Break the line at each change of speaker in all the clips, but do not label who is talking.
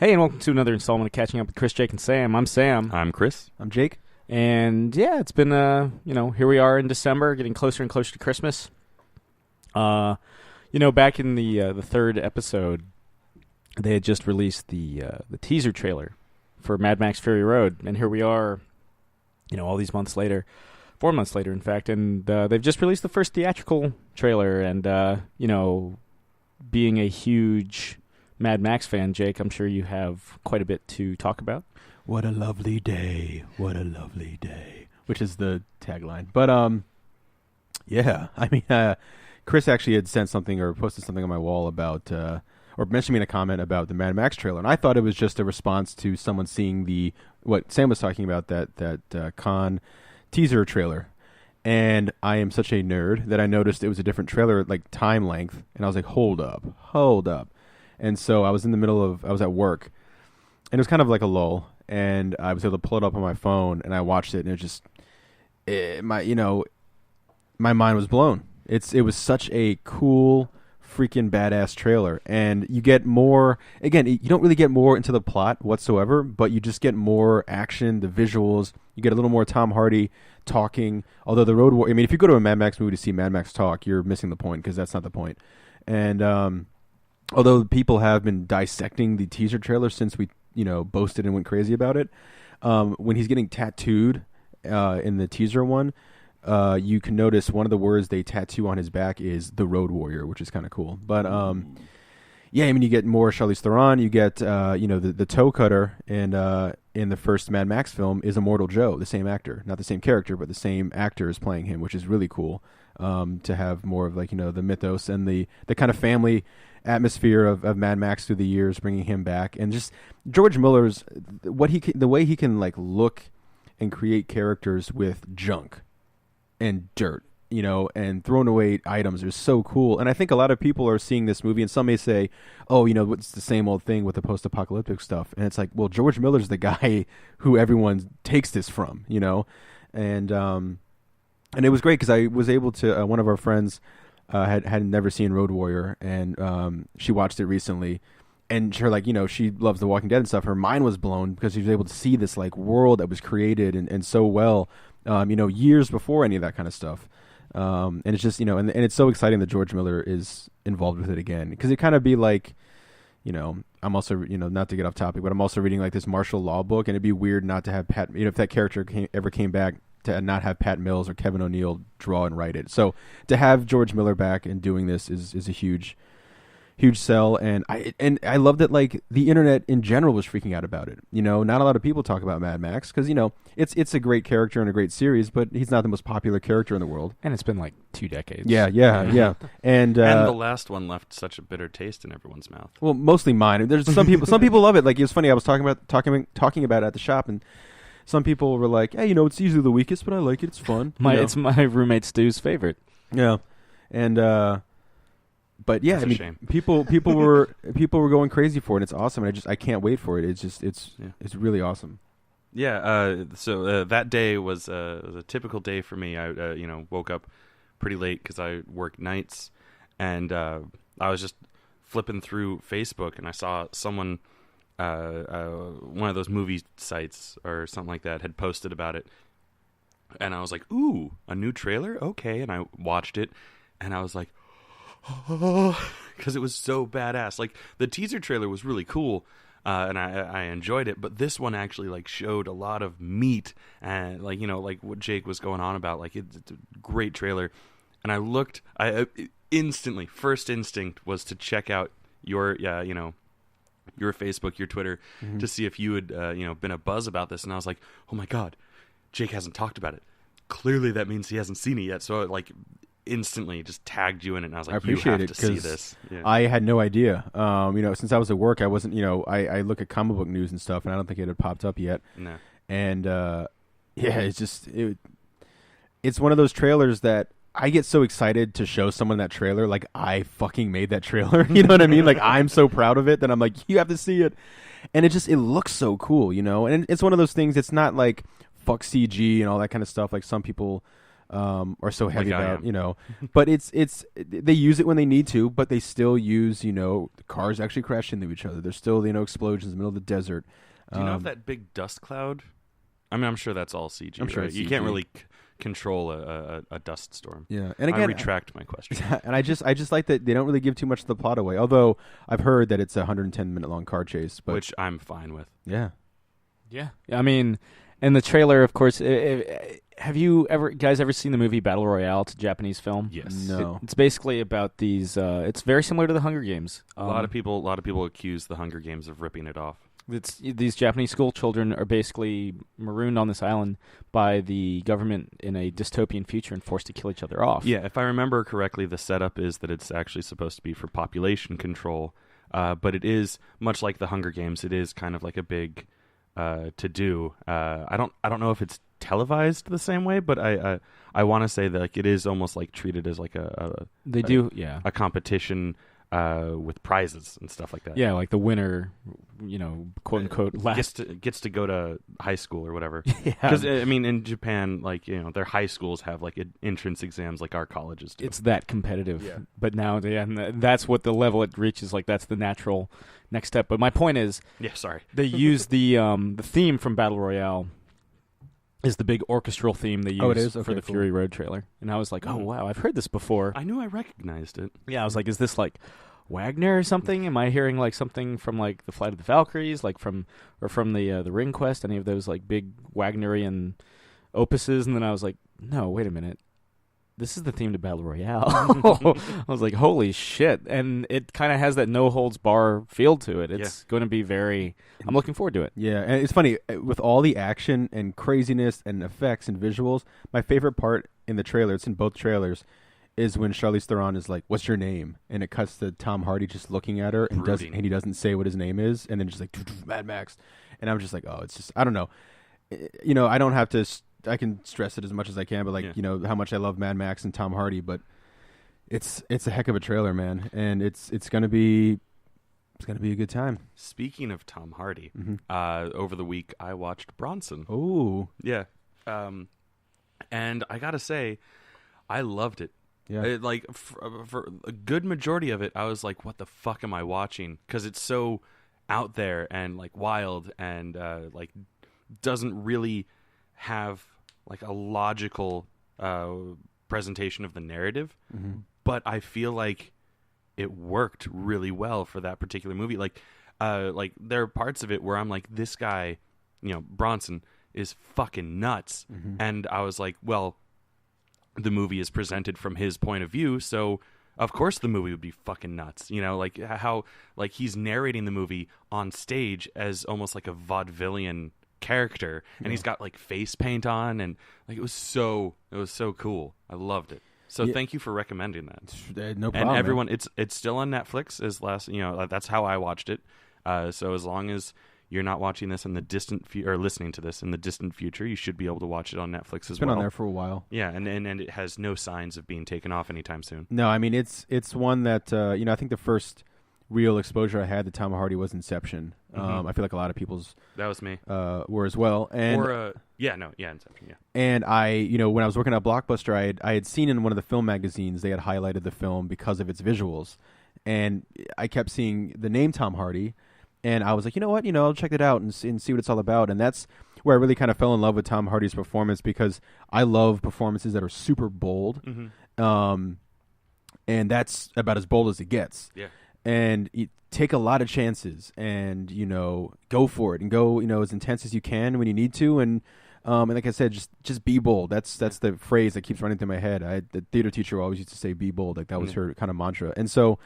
Hey, and welcome to another installment of Catching Up with Chris, Jake, and Sam. I'm Sam.
I'm Chris.
I'm Jake.
And yeah, it's been, here we are in December, getting closer and closer to Christmas. Back in the third episode, they had just released the teaser trailer for Mad Max Fury Road. And here we are, all these months later, 4 months later, in fact, and they've just released the first theatrical trailer. And, being a huge Mad Max fan, Jake, I'm sure you have quite a bit to talk about.
What a lovely day. What a lovely day. Which is the tagline. But, Chris actually had sent something or posted something on my wall about, or mentioned me in a comment about the Mad Max trailer. And I thought it was just a response to someone seeing what Sam was talking about, that Con teaser trailer. And I am such a nerd that I noticed it was a different trailer, like time length. And I was like, hold up. And so I was I was at work, and it was kind of like a lull, and I was able to pull it up on my phone, and I watched it, and my mind was blown. It was such a cool, freaking badass trailer, and you get more. Again, you don't really get more into the plot whatsoever, but you just get more action, the visuals. You get a little more Tom Hardy talking. Although the Road Warrior, if you go to a Mad Max movie to see Mad Max talk, you're missing the point because that's not the point. And although people have been dissecting the teaser trailer since we, boasted and went crazy about it, when he's getting tattooed in the teaser one, you can notice one of the words they tattoo on his back is the Road Warrior, which is kind of cool. But you get more Charlize Theron. You get the toe cutter in the first Mad Max film is Immortal Joe, the same actor, not the same character, but the same actor is playing him, which is really cool. To have more of the mythos and the kind of family atmosphere of Mad Max through the years, bringing him back, and just George Miller's the way he can look and create characters with junk and dirt, and thrown away items are so cool. And I think a lot of people are seeing this movie, and some may say, "Oh, it's the same old thing with the post-apocalyptic stuff." And it's like, well, George Miller's the guy who everyone takes this from, And it was great because I was able to. One of our friends had never seen Road Warrior, and she watched it recently. And she loves The Walking Dead and stuff. Her mind was blown because she was able to see this world that was created and so well, years before any of that kind of stuff. And it's just and it's so exciting that George Miller is involved with it again, because it kind of be like, I'm also not to get off topic, but I'm also reading this martial law book, and it'd be weird not to have Pat. If that character ever came back, to not have Pat Mills or Kevin O'Neill draw and write it. So to have George Miller back and doing this is a huge sell. And I love that the internet in general was freaking out about it. Not a lot of people talk about Mad Max because it's a great character and a great series, but he's not the most popular character in the world.
And it's been 2 decades.
Yeah. And
the last one left such a bitter taste in everyone's mouth.
Well, mostly mine. There's some people. Some people love it. It was funny. I was talking about it at the shop, and some people were like, "Hey, it's easily the weakest, but I like it. It's fun."
It's my roommate Stu's favorite.
Yeah, and but yeah,
That's a shame.
people were going crazy for it. It's awesome, and I can't wait for it. It's really awesome.
Yeah. So that day was a typical day for me. I woke up pretty late because I work nights, and I was just flipping through Facebook, and I saw someone. One of those movie sites or something like that had posted about it, and I was like, "Ooh, a new trailer? Okay." And I watched it, and I was like, "Oh," because it was so badass. The teaser trailer was really cool, and I enjoyed it. But this one actually showed a lot of meat, and what Jake was going on about. It's a great trailer, and I looked. Instantly, first instinct was to check out your Facebook, your Twitter, to see if you had, been a buzz about this. And I was like, oh my God, Jake hasn't talked about it. Clearly that means he hasn't seen it yet. So instantly just tagged you in it. And I was like, you have to see this. Yeah.
I had no idea. Since I was at work, I wasn't, I look at comic book news and stuff, and I don't think it had popped up yet.
No.
And, it's one of those trailers that I get so excited to show someone that trailer, I fucking made that trailer. You know what I mean? I'm so proud of it that I'm like, you have to see it. And it looks so cool, And it's one of those things, it's not fuck CG and all that kind of stuff like some people are so heavy
Like I
about,
am.
but it's they use it when they need to, but they still use, the cars actually crash into each other. There's still, explosions in the middle of the desert.
Do you know if that big dust cloud? I mean, I'm sure that's all CG.
I'm sure
right?
it's
You
CG.
can't really control a dust storm.
Yeah, and
I
again,
retract my question.
and I just like that they don't really give too much of the plot away. Although I've heard that it's a 110-minute long car chase, but
Which I'm fine with.
yeah,
Yeah. I mean, and the trailer, of course. Have you guys ever seen the movie Battle Royale? It's a Japanese film.
Yes.
No.
It's basically about these. It's very similar to the Hunger Games.
A lot of people accuse the Hunger Games of ripping it off.
These Japanese school children are basically marooned on this island by the government in a dystopian future and forced to kill each other off.
Yeah, if I remember correctly, the setup is that it's actually supposed to be for population control, but it is much like the Hunger Games. It is kind of like a big to do. I don't know if it's televised the same way, but I want to say that like it is almost like treated as like a competition with prizes and stuff like that.
Yeah, like the winner, quote unquote,
gets to go to high school or whatever.
Yeah,
Because I mean, in Japan, like their high schools have like entrance exams, like our colleges do.
it's that competitive.
Yeah.
But now, and that's what the level it reaches. Like that's the natural next step. But my point is,
Yeah, sorry.
they use the theme from Battle Royale is the big orchestral theme they use
Oh, it is?
for
Okay,
the
cool.
Fury Road trailer. And I was like, oh wow, I've heard this before.
I knew I recognized it.
Yeah, I was like, is this like Wagner or something? Am I hearing like something from like the Flight of the Valkyries, like from the Ring Quest, any of those like big Wagnerian opuses? And then I was like, no, wait a minute. This is the theme to Battle Royale. I was like, holy shit. And it kind of has that no holds bar feel to it. It's going to be I'm looking forward to it.
Yeah, and it's funny, with all the action and craziness and effects and visuals, my favorite part in the trailer, it's in both trailers, is when Charlize Theron is like, "What's your name?" And it cuts to Tom Hardy just looking at her and he doesn't say what his name is, and then just like Mad Max, and I'm just like, oh, it's just, I don't know, I don't have to. I can stress it as much as I can, but like how much I love Mad Max and Tom Hardy, but it's a heck of a trailer, man, and it's gonna be a good time.
Speaking of Tom Hardy, over the week I watched Bronson.
Oh,
Yeah, and I gotta say, I loved it.
yeah.
For a good majority of it, I was like, "What the fuck am I watching?" Because it's so out there and like wild and like doesn't really have like a logical presentation of the narrative. But I feel like it worked really well for that particular movie. Like there are parts of it where I'm like, this guy, Bronson is fucking nuts, and I was like, well, the movie is presented from his point of view, so of course the movie would be fucking nuts. Like how like he's narrating the movie on stage as almost like a vaudevillian character, and he's got like face paint on, and like it was so cool. I loved it. So thank you for recommending that.
No problem.
And everyone,
man.
it's still on Netflix. That's how I watched it. So as long as you're not watching this in the distant or listening to this in the distant future, you should be able to watch it on Netflix as
It's been
well.
on there for a while.
Yeah, and it has no signs of being taken off anytime soon.
No, I mean it's one that I think the first real exposure I had to Tom Hardy was Inception. I feel like a lot of people's
That was me.
were as well. And
Inception. Yeah.
and I, when I was working at Blockbuster, I had seen in one of the film magazines they had highlighted the film because of its visuals, and I kept seeing the name Tom Hardy, and I was like, you know what, I'll check it out and see what it's all about. And that's where I really kind of fell in love with Tom Hardy's performance, because I love performances that are super bold, and that's about as bold as it gets.
Yeah.
And you take a lot of chances, and go for it, and go as intense as you can when you need to, and like I said, just be bold. That's the phrase that keeps running through my head. The theater teacher always used to say, "Be bold," like that was her kind of mantra, and so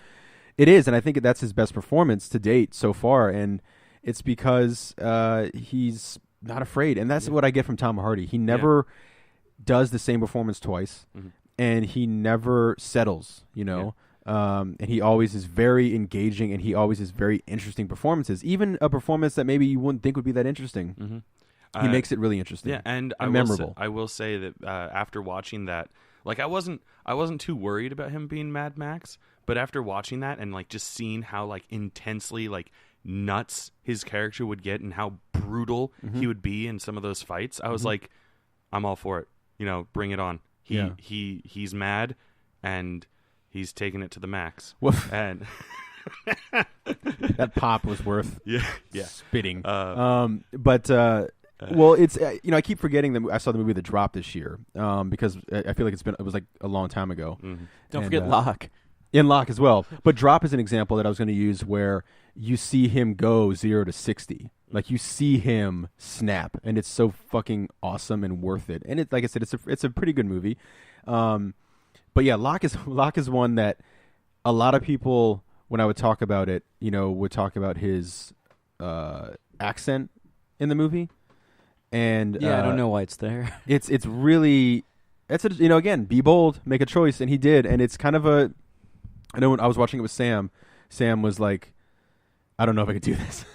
it is. And I think that's his best performance to date so far, and it's because he's not afraid, and that's what I get from Tom Hardy. He never does the same performance twice, and he never settles. And he always is very engaging, and he always is very interesting performances. Even a performance that maybe you wouldn't think would be that interesting, he makes it really interesting.
Yeah, and
memorable.
I will say that after watching that, like I wasn't too worried about him being Mad Max, but after watching that and like just seeing how like intensely like nuts his character would get and how brutal he would be in some of those fights, I was like, I'm all for it. Bring it on. He's mad, and he's taking it to the max.
Woof.
And
that pop was worth
yeah.
spitting. Well, it's I keep forgetting that I saw the movie The Drop this year because I feel like it was like a long time ago.
Mm-hmm.
Don't forget Locke.
In Locke as well. But Drop is an example that I was going to use where you see him go 0 to 60. Like you see him snap, and it's so fucking awesome and worth it. And like I said, it's a pretty good movie. But yeah, Locke is one that a lot of people, when I would talk about it, would talk about his accent in the movie. And
yeah, I don't know why it's there.
It's really again, be bold, make a choice, and he did. And it's kind of I know when I was watching it with Sam was like, I don't know if I could do this.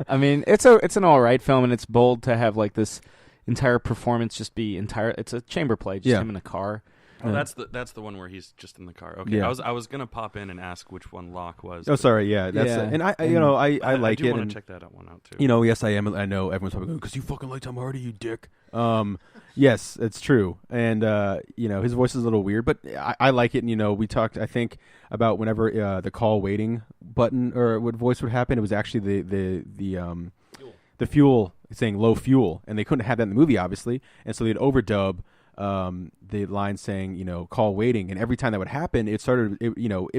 I mean, it's an all right film, and it's bold to have like this entire performance just be entire. It's a chamber play, just him in a car.
Oh, that's the one where he's just in the car. Okay,
Yeah.
I was gonna pop in and ask which one Locke was.
Oh, sorry, yeah, that's
Yeah.
and I like
do
it.
want
And,
to check that one out too.
yes, I am. I know everyone's probably going because you fucking like Tom Hardy, you dick. Yes, it's true, and his voice is a little weird, but I like it. And we talked, I think, about whenever the call waiting button or what voice would happen. It was actually the fuel saying low fuel, and they couldn't have that in the movie, obviously, and so they'd overdub the line saying, call waiting. And every time that would happen, it started,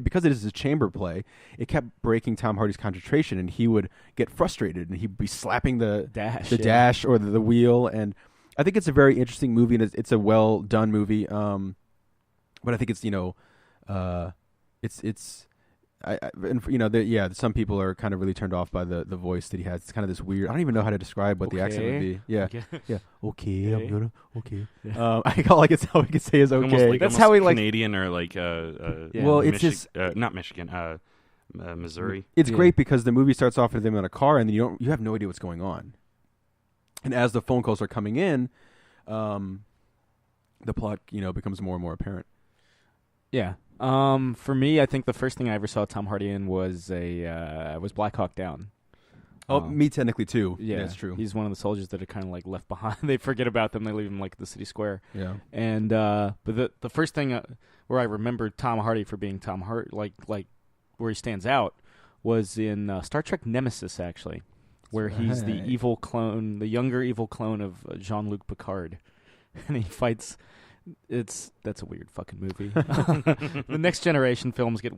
because it is a chamber play, it kept breaking Tom Hardy's concentration, and he would get frustrated, and he'd be slapping the dash or the wheel. And I think it's a very interesting movie, and it's a well done movie. But I think it's, some people are kind of really turned off by the voice that he has. It's kind of this weird. I don't even know how to describe what the accent would be. Yeah, yeah. Okay, I'm gonna. Okay.
Yeah.
All I can say is okay.
That's how we like
Canadian or like
Well, it's just
not Michigan, Missouri.
It's great because the movie starts off with them in a car, and you have no idea what's going on. And as the phone calls are coming in, the plot becomes more and more apparent.
Yeah. For me, I think the first thing I ever saw Tom Hardy in was Black Hawk Down.
Oh, me technically too.
Yeah,
that's true.
He's one of the soldiers that are kind of like left behind. They forget about them. They leave him like at the city square.
Yeah.
And but the first thing where I remember Tom Hardy for being Tom Hardy, like where he stands out, was in Star Trek Nemesis, actually, where he's the evil clone, the younger evil clone of Jean-Luc Picard, and he fights. That's a weird fucking movie. The Next Generation films get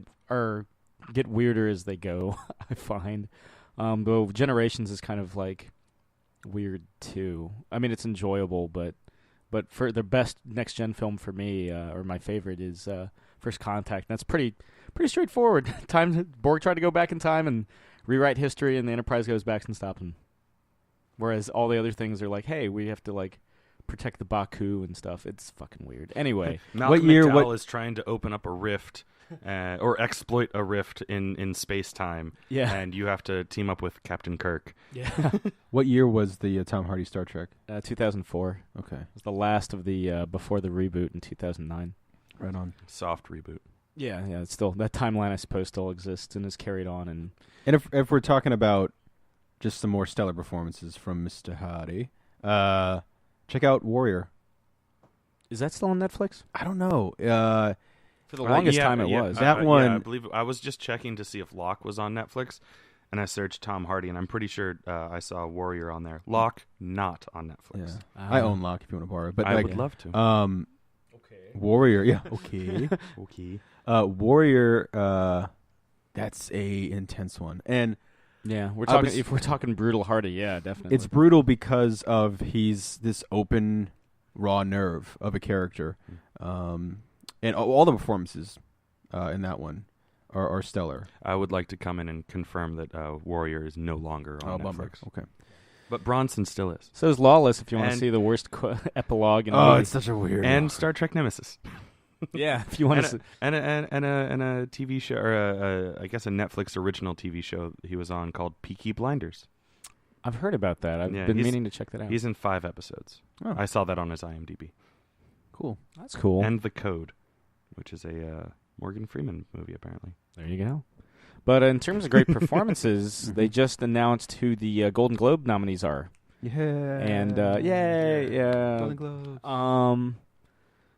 weirder as they go, I find. Though Generations is kind of like weird too. I mean, it's enjoyable, but for the best next gen film for me, or my favorite, is First Contact. And that's pretty straightforward. Borg tried to go back in time and rewrite history, and the Enterprise goes back and stops him. Whereas all the other things are like, hey, we have to like protect the Baku and stuff. It's fucking weird. Anyway,
Malcolm McDowell is trying to open up a rift or exploit a rift in space-time.
Yeah.
And you have to team up with Captain Kirk.
Yeah.
What year was the Tom Hardy Star Trek?
2004.
Okay.
It was the last of the before the reboot in 2009.
Right on.
Soft reboot.
Yeah, it's still that timeline, I suppose, still exists and is carried on. And
if we're talking about just some more stellar performances from Mr. Hardy, check out Warrior.
Is that still on Netflix?
I don't know.
For the longest time it was.
That one.
Yeah, I believe I was just checking to see if Locke was on Netflix, and I searched Tom Hardy, and I'm pretty sure I saw Warrior on there. Locke not on Netflix.
Yeah. I own Locke if you want to borrow it, but
I
like,
would love to.
Okay.
Warrior, yeah, okay,
Okay.
Warrior, that's a intense one, and
yeah, if we're talking brutal Hardy, yeah, definitely.
it's brutal because of he's this open, raw nerve of a character, and all the performances in that one are stellar.
I would like to come in and confirm that Warrior is no longer on Netflix.
Bummer. Okay.
But Bronson still is.
So is Lawless, if you want to see the worst epilogue.
It's such a weird.
And Star Trek Nemesis.
Yeah, if you want to.
And a TV show, or I guess a Netflix original TV show he was on called Peaky Blinders.
I've heard about that. I've been meaning to check that out.
He's in 5 episodes.
Oh.
I saw that on his IMDb.
Cool.
That's cool.
And The Code, which is a Morgan Freeman movie, apparently.
There you go. But in terms of great performances, they just announced who the Golden Globe nominees are.
Yeah.
And yeah.
Golden Globes.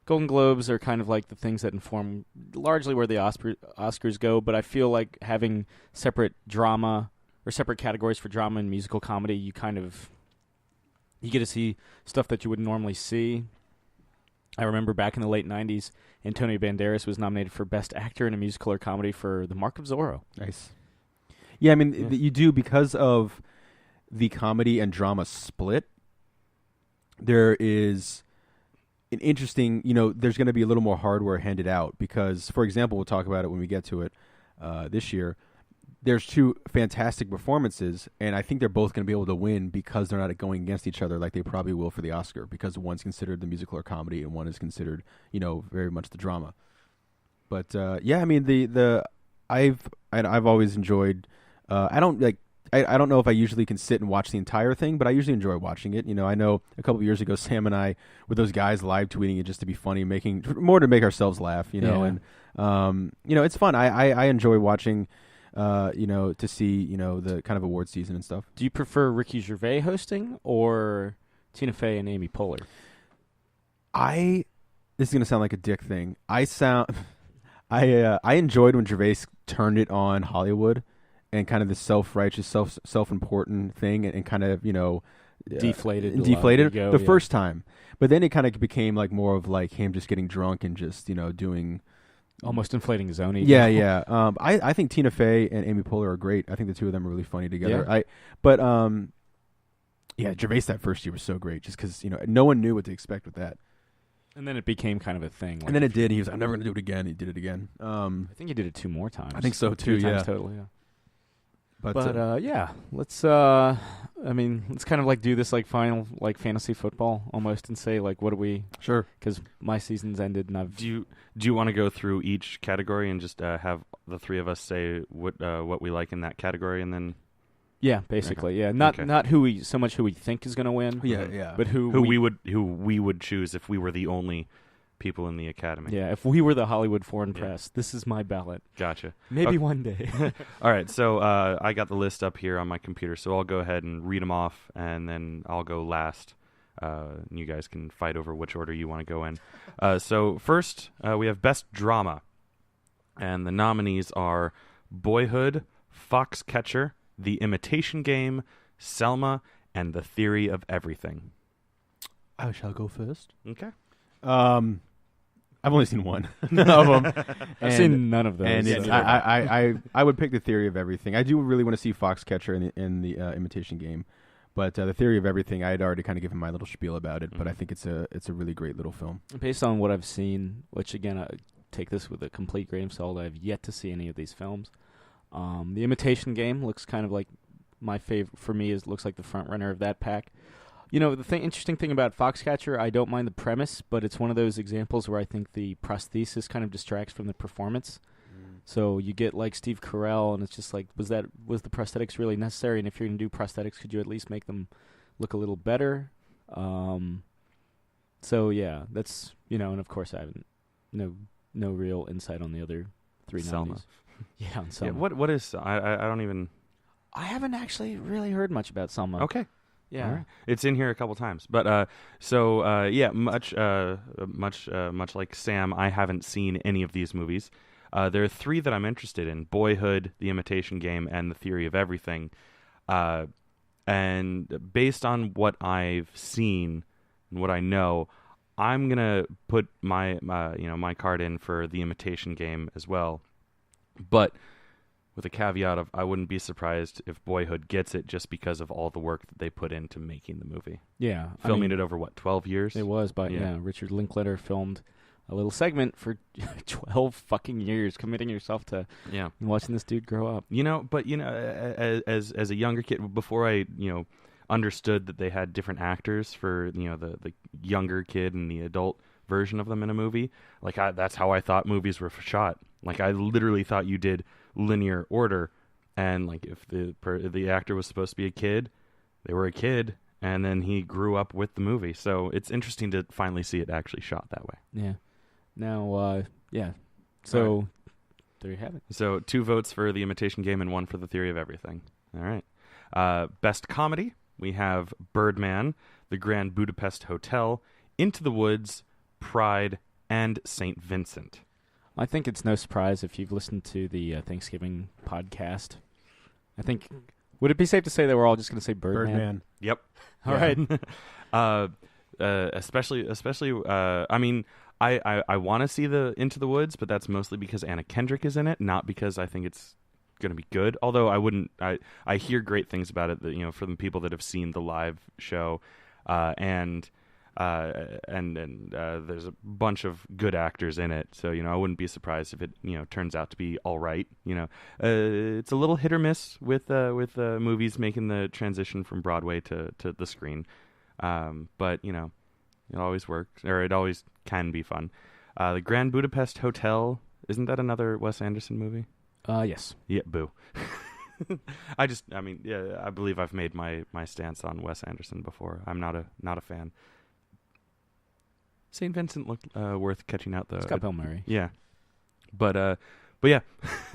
Golden Globes are kind of like the things that inform largely where the Oscars go, but I feel like having separate drama or separate categories for drama and musical comedy, you get to see stuff that you wouldn't normally see. I remember back in the late 90s, Antonio Banderas was nominated for Best Actor in a Musical or Comedy for The Mark of Zorro.
Nice. Yeah, I mean, you do, because of the comedy and drama split, there is an interesting, there's going to be a little more hardware handed out because, for example, we'll talk about it when we get to it this year. There's two fantastic performances, and I think they're both going to be able to win because they're not going against each other like they probably will for the Oscar, because one's considered the musical or comedy and one is considered, very much the drama. But yeah, I mean, I've always enjoyed. I don't know if I usually can sit and watch the entire thing, but I usually enjoy watching it. I know a couple of years ago, Sam and I were those guys live tweeting it just to be funny, making more to make ourselves laugh. And it's fun. I enjoy watching. To see, the kind of award season and stuff.
Do you prefer Ricky Gervais hosting or Tina Fey and Amy Poehler?
This is going to sound like a dick thing. I enjoyed when Gervais turned it on Hollywood and kind of the self-righteous, self-important thing and kind of,
deflated
the first time. But then it kind of became like more of like him just getting drunk and just, doing...
Almost inflating his own ego.
Yeah. I think Tina Fey and Amy Poehler are great. I think the two of them are really funny together.
Yeah.
Gervais that first year was so great just because, no one knew what to expect with that.
And then it became kind of a thing.
And then it did. He was like, I'm never going to do it again. He did it again.
I think he did it 2 more times.
I think so, too,
2 times total, yeah. But yeah, let's kind of like do this like final like fantasy football almost and say like what do we
sure
because my season's ended and I've
do you want to go through each category and just have the three of us say what we like in that category and then
basically not who we think is going to win but who
we would choose if we were the only people in the Academy.
Yeah, if we were the Hollywood Foreign Press, this is my ballot.
Gotcha.
Maybe one day.
All right, so I got the list up here on my computer, so I'll go ahead and read them off, and then I'll go last. You guys can fight over which order you want to go in. So first, we have Best Drama, and the nominees are Boyhood, Foxcatcher, The Imitation Game, Selma, and The Theory of Everything.
I shall go first.
Okay.
I've only seen one of them.
I've seen none of those.
And I would pick The Theory of Everything. I do really want to see Foxcatcher in the Imitation Game, but The Theory of Everything, I had already kind of given my little spiel about it. But I think it's a really great little film.
Based on what I've seen, which again I take this with a complete grain of salt, I've yet to see any of these films. The Imitation Game looks kind of like my favorite for me. Looks like the front runner of that pack. The interesting thing about Foxcatcher, I don't mind the premise, but it's one of those examples where I think the prosthesis kind of distracts from the performance. So you get like Steve Carell, and it's just like, was the prosthetics really necessary? And if you're going to do prosthetics, could you at least make them look a little better? So yeah, that's and of course I haven't no real insight on the other 3
Selma.
nominees. Yeah, on Selma.
Yeah, what is I don't even.
I haven't actually really heard much about Selma.
Okay.
Yeah,
right. It's in here a couple times, but much like Sam, I haven't seen any of these movies. There are 3 that I'm interested in: Boyhood, The Imitation Game, and The Theory of Everything. And based on what I've seen and what I know, I'm gonna put my card in for The Imitation Game as well, but with a caveat of I wouldn't be surprised if Boyhood gets it just because of all the work that they put into making the movie.
Yeah.
Filming it over, 12 years?
It was, but Richard Linklater filmed a little segment for 12 fucking years, committing yourself to watching this dude grow up.
As a younger kid, before I, understood that they had different actors for, the younger kid and the adult version of them in a movie, that's how I thought movies were shot. I literally thought you did linear order, and if the actor was supposed to be a kid, they were a kid, and then he grew up with the movie. So it's interesting to finally see it actually shot that way.
Yeah. Now, So
right.
There you have it.
So 2 votes for The Imitation Game and 1 for The Theory of Everything. All right. Best Comedy, we have Birdman, The Grand Budapest Hotel, Into the Woods, Pride, and St. Vincent.
I think it's no surprise if you've listened to the Thanksgiving podcast. I think, would it be safe to say that we're all just going to say Birdman?
Yep.
All right.
Especially. I mean, I want to see the Into the Woods, but that's mostly because Anna Kendrick is in it, not because I think it's going to be good. Although I hear great things about it. That, you know, from the people that have seen the live show, and there's a bunch of good actors in it. So, you know, I wouldn't be surprised if it, you know, turns out to be all right. You know, it's a little hit or miss with movies making the transition from Broadway to the screen. But, you know, it always works, or it always can be fun. The Grand Budapest Hotel, isn't that another Wes Anderson movie?
Yes.
Yeah, boo. I believe I've made my stance on Wes Anderson before. I'm not a fan. St. Vincent looked worth catching out, though.
It's got Bill Murray.
Yeah. But yeah,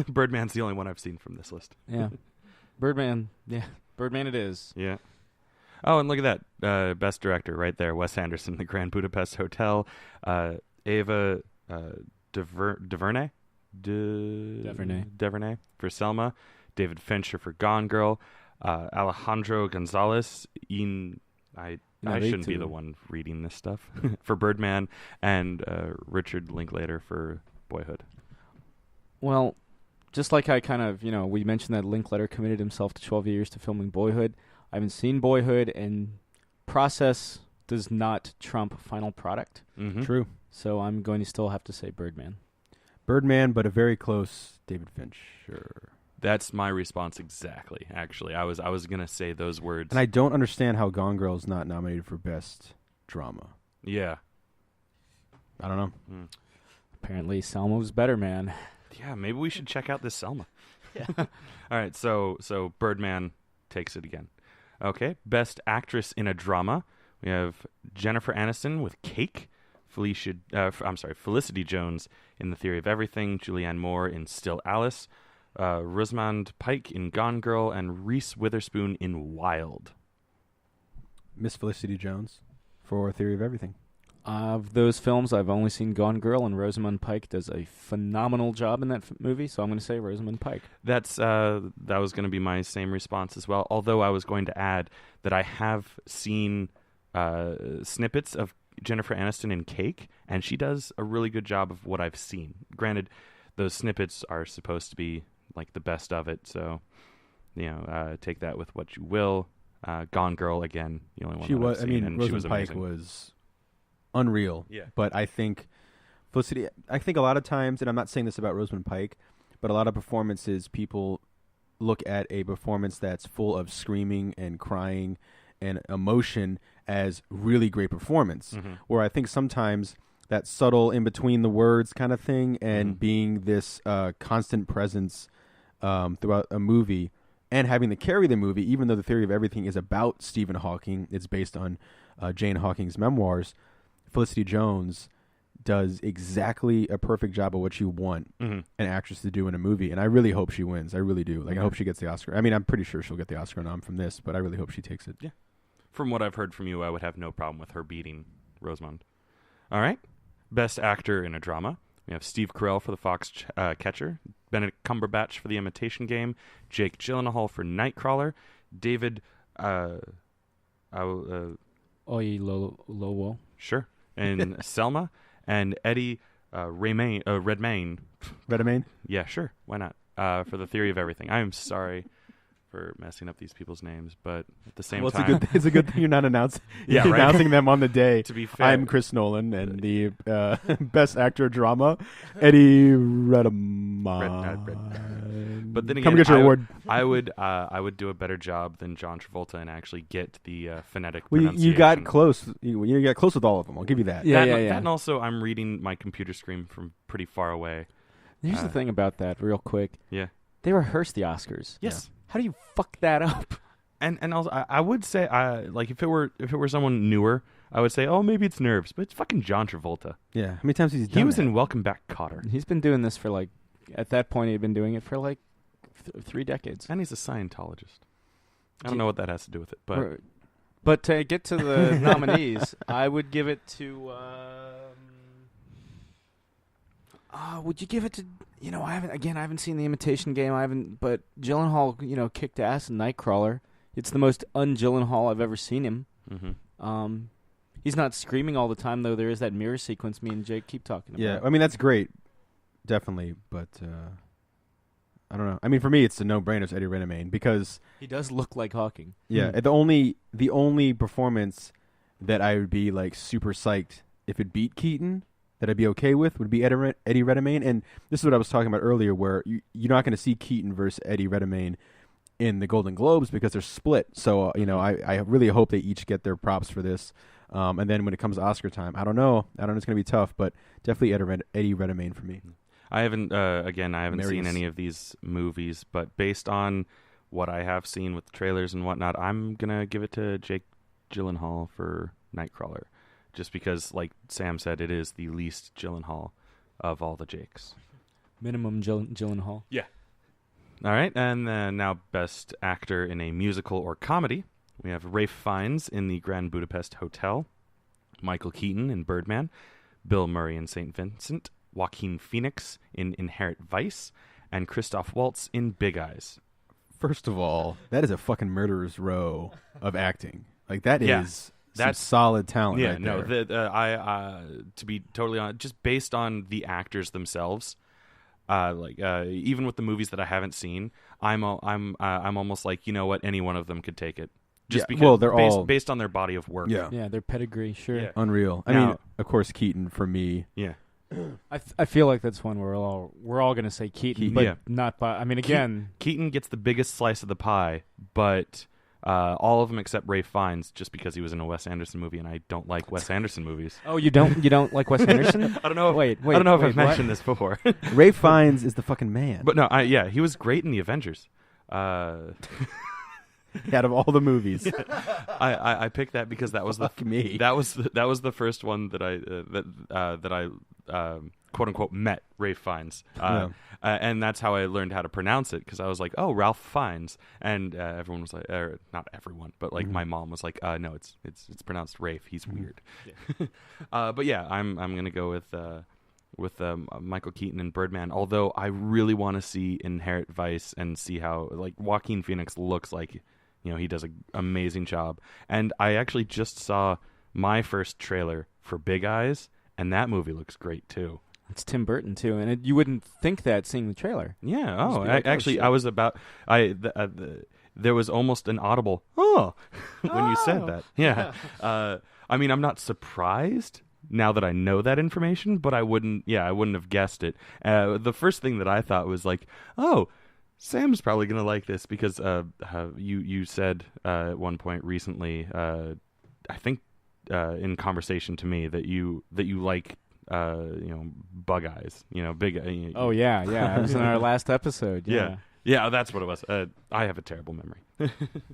Birdman's the only one I've seen from this list.
Yeah. Birdman. Yeah. Birdman it is.
Yeah. Oh, and look at that. Best director right there. Wes Anderson, The Grand Budapest Hotel. Ava DuVernay for Selma. David Fincher for Gone Girl. Alejandro Gonzalez. I shouldn't be the one reading this stuff. For Birdman. And Richard Linklater for Boyhood.
Well, just like I kind of, you know, we mentioned that Linklater committed himself to 12 years to filming Boyhood. I haven't seen Boyhood, and process does not trump final product.
Mm-hmm.
True.
So I'm going to still have to say Birdman.
Birdman, but a very close David Fincher.
That's my response exactly, actually. I was going to say those words.
And I don't understand how Gone Girl is not nominated for Best Drama.
Yeah.
I don't know.
Mm.
Apparently Selma was better, man.
Yeah, maybe we should check out this Selma. Yeah. All right, so Birdman takes it again. Okay, Best Actress in a Drama. We have Jennifer Aniston with Cake, Felicity Jones in The Theory of Everything, Julianne Moore in Still Alice, Rosamund Pike in Gone Girl, and Reese Witherspoon in Wild.
Miss Felicity Jones for Theory of Everything.
Of those films, I've only seen Gone Girl, and Rosamund Pike does a phenomenal job in that movie, so I'm going to say Rosamund Pike.
That was going to be my same response as well, although I was going to add that I have seen snippets of Jennifer Aniston in Cake, and she does a really good job of what I've seen. Granted, those snippets are supposed to be like the best of it, so, you know, take that with what you will. Gone Girl, again, the only one I've seen, and
Rosamund
she was
Pike
amazing.
was unreal.
Yeah.
But I think Felicity, a lot of times, and I'm not saying this about Rosamund Pike, but a lot of performances, people look at a performance that's full of screaming and crying and emotion as really great performance.
Mm-hmm.
Where I think sometimes that subtle in between the words kind of thing and being this constant presence throughout a movie and having to carry the movie, even though The Theory of Everything is about Stephen Hawking, it's based on Jane Hawking's memoirs. Felicity Jones does exactly a perfect job of what you want an actress to do in a movie, and I really hope she wins. I really do. Like, I hope she gets the Oscar. I mean, I'm pretty sure she'll get the Oscar nom from this, but I really hope she takes it.
Yeah. From what I've heard from you, I would have no problem with her beating Rosamund. All right. Best Actor in a Drama. We have Steve Carell for The Fox Catcher, Benedict Cumberbatch for The Imitation Game, Jake Gyllenhaal for Nightcrawler, David
Oyelowo.
Sure. And Selma, and Eddie Redmayne.
Redmayne?
Yeah, sure. Why not? For The Theory of Everything. I am sorry for messing up these people's names, but at the same time,
it's a good thing you're not announcing
Yeah, right?
announcing them on the day.
To be fair,
I'm Chris Nolan, and the Best Actor Drama, Eddie Redmayne.
But then again,
come get your award.
I would do a better job than John Travolta and actually get the phonetic
Well,
pronunciation.
you got close. You got close with all of them. I'll give you that.
Yeah,
That
yeah.
and also, I'm reading my computer screen from pretty far away.
Here's the thing about that, real quick.
Yeah.
They rehearse the Oscars.
Yes.
How do you fuck that up?
And also, I would say, like if it were someone newer, I would say, oh, maybe it's nerves, but it's fucking John Travolta.
Yeah. How many times has he done
He was
that?
in Welcome Back, Kotter,
He's been doing this for like, at that point, he'd been doing it for like 3 decades.
and he's a Scientologist. I don't know what that has to do with it, but
But to get to the nominees, I would give it to Would you give it to? I haven't seen The Imitation Game. But Gyllenhaal, kicked ass in Nightcrawler. It's the most un-Gyllenhaal I've ever seen him.
Mm-hmm.
He's not screaming all the time, though. There is that mirror sequence me and Jake keep talking about.
Yeah, I mean, that's great. Definitely. But I don't know. I mean, for me, it's a no-brainer. It's Eddie Redmayne because
he does look like Hawking.
Yeah, the only performance that I would be like super psyched if it beat Keaton that I'd be okay with would be Eddie Redmayne. And this is what I was talking about earlier, where you're not going to see Keaton versus Eddie Redmayne in the Golden Globes because they're split. So I really hope they each get their props for this. And then when it comes to Oscar time, I don't know. It's going to be tough, but definitely Eddie Redmayne for me.
I haven't seen any of these movies, but based on what I have seen with the trailers and whatnot, I'm gonna give it to Jake Gyllenhaal for Nightcrawler, just because, like Sam said, it is the least Gyllenhaal of all the Jakes.
Minimum Gyllenhaal.
Yeah. All right, and now Best Actor in a Musical or Comedy. We have Ralph Fiennes in The Grand Budapest Hotel, Michael Keaton in Birdman, Bill Murray in St. Vincent, Joaquin Phoenix in Inherent Vice, and Christoph Waltz in Big Eyes.
First of all, that is a fucking murderer's row of acting. Like that is
that's
solid talent.
Yeah,
right
no,
there.
to be totally honest, just based on the actors themselves, even with the movies that I haven't seen, I'm almost like, you know what, any one of them could take it. Just because
they're all
based on their body of work.
Yeah, their pedigree, sure.
Yeah.
Unreal. I mean, of course, Keaton for me.
Yeah.
I feel like that's one where we're all going to say Keaton, but not by. I mean, again,
Keaton gets the biggest slice of the pie, but all of them except Ralph Fiennes, just because he was in a Wes Anderson movie, and I don't like Wes Anderson movies.
Oh, you don't like Wes Anderson?
I don't know.
Wait.
I don't know if I've mentioned this before.
Ralph Fiennes is the fucking man.
But no, he was great in the Avengers.
Out of all the movies,
I picked that because that was
me.
That was the first one that I quote unquote met Ralph Fiennes, and that's how I learned how to pronounce it, because I was like, oh, Ralph Fiennes, and everyone was like, not everyone, but like my mom was like, no, it's pronounced Rafe. He's weird. Yeah. But yeah, I'm gonna go with Michael Keaton and Birdman, although I really want to see Inherent Vice and see how, like, Joaquin Phoenix looks like. He does an amazing job. And I actually just saw my first trailer for Big Eyes, and that movie looks great too.
It's Tim Burton too, and you wouldn't think that seeing the trailer.
Yeah. I was about. There was almost an audible when you said that. Yeah. I mean, I'm not surprised now that I know that information, but I wouldn't have guessed it. The first thing that I thought was like, oh, Sam's probably going to like this, because you said at one point recently, I think in conversation to me, that you like bug eyes, big.
Oh yeah, that was in our last episode.
Yeah, that's what it was. I have a terrible memory.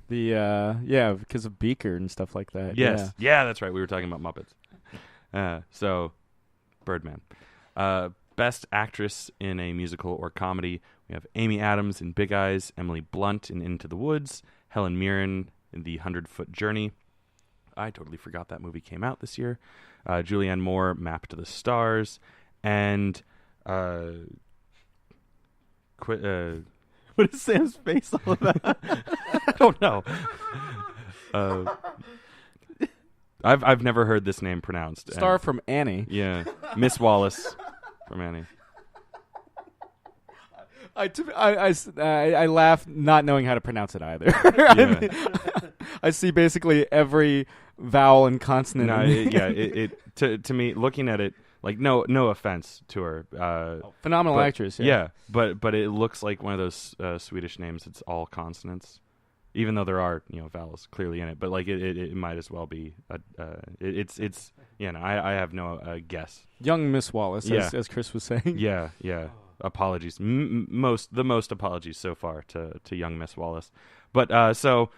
Because of Beaker and stuff like that.
Yes, yeah, that's right. We were talking about Muppets. So, Birdman. Best Actress in a Musical or Comedy. We have Amy Adams in Big Eyes, Emily Blunt in Into the Woods, Helen Mirren in The 100-Foot Journey. I totally forgot that movie came out this year. Julianne Moore, Map to the Stars, and
what is Sam's face all about?
I don't know. I've never heard this name pronounced.
Star from Annie.
Yeah, Miss Wallace from Annie.
I laugh not knowing how to pronounce it either. I see basically every vowel and consonant.
No, to me, looking at it, like, no offense to her,
phenomenal actress.
Yeah, but it looks like one of those Swedish names. It's all consonants, even though there are vowels clearly in it. But like it might as well be. It's I have no guess.
Young Miss Wallace, as Chris was saying.
Yeah. Apologies. The most apologies so far to young Miss Wallace. But so,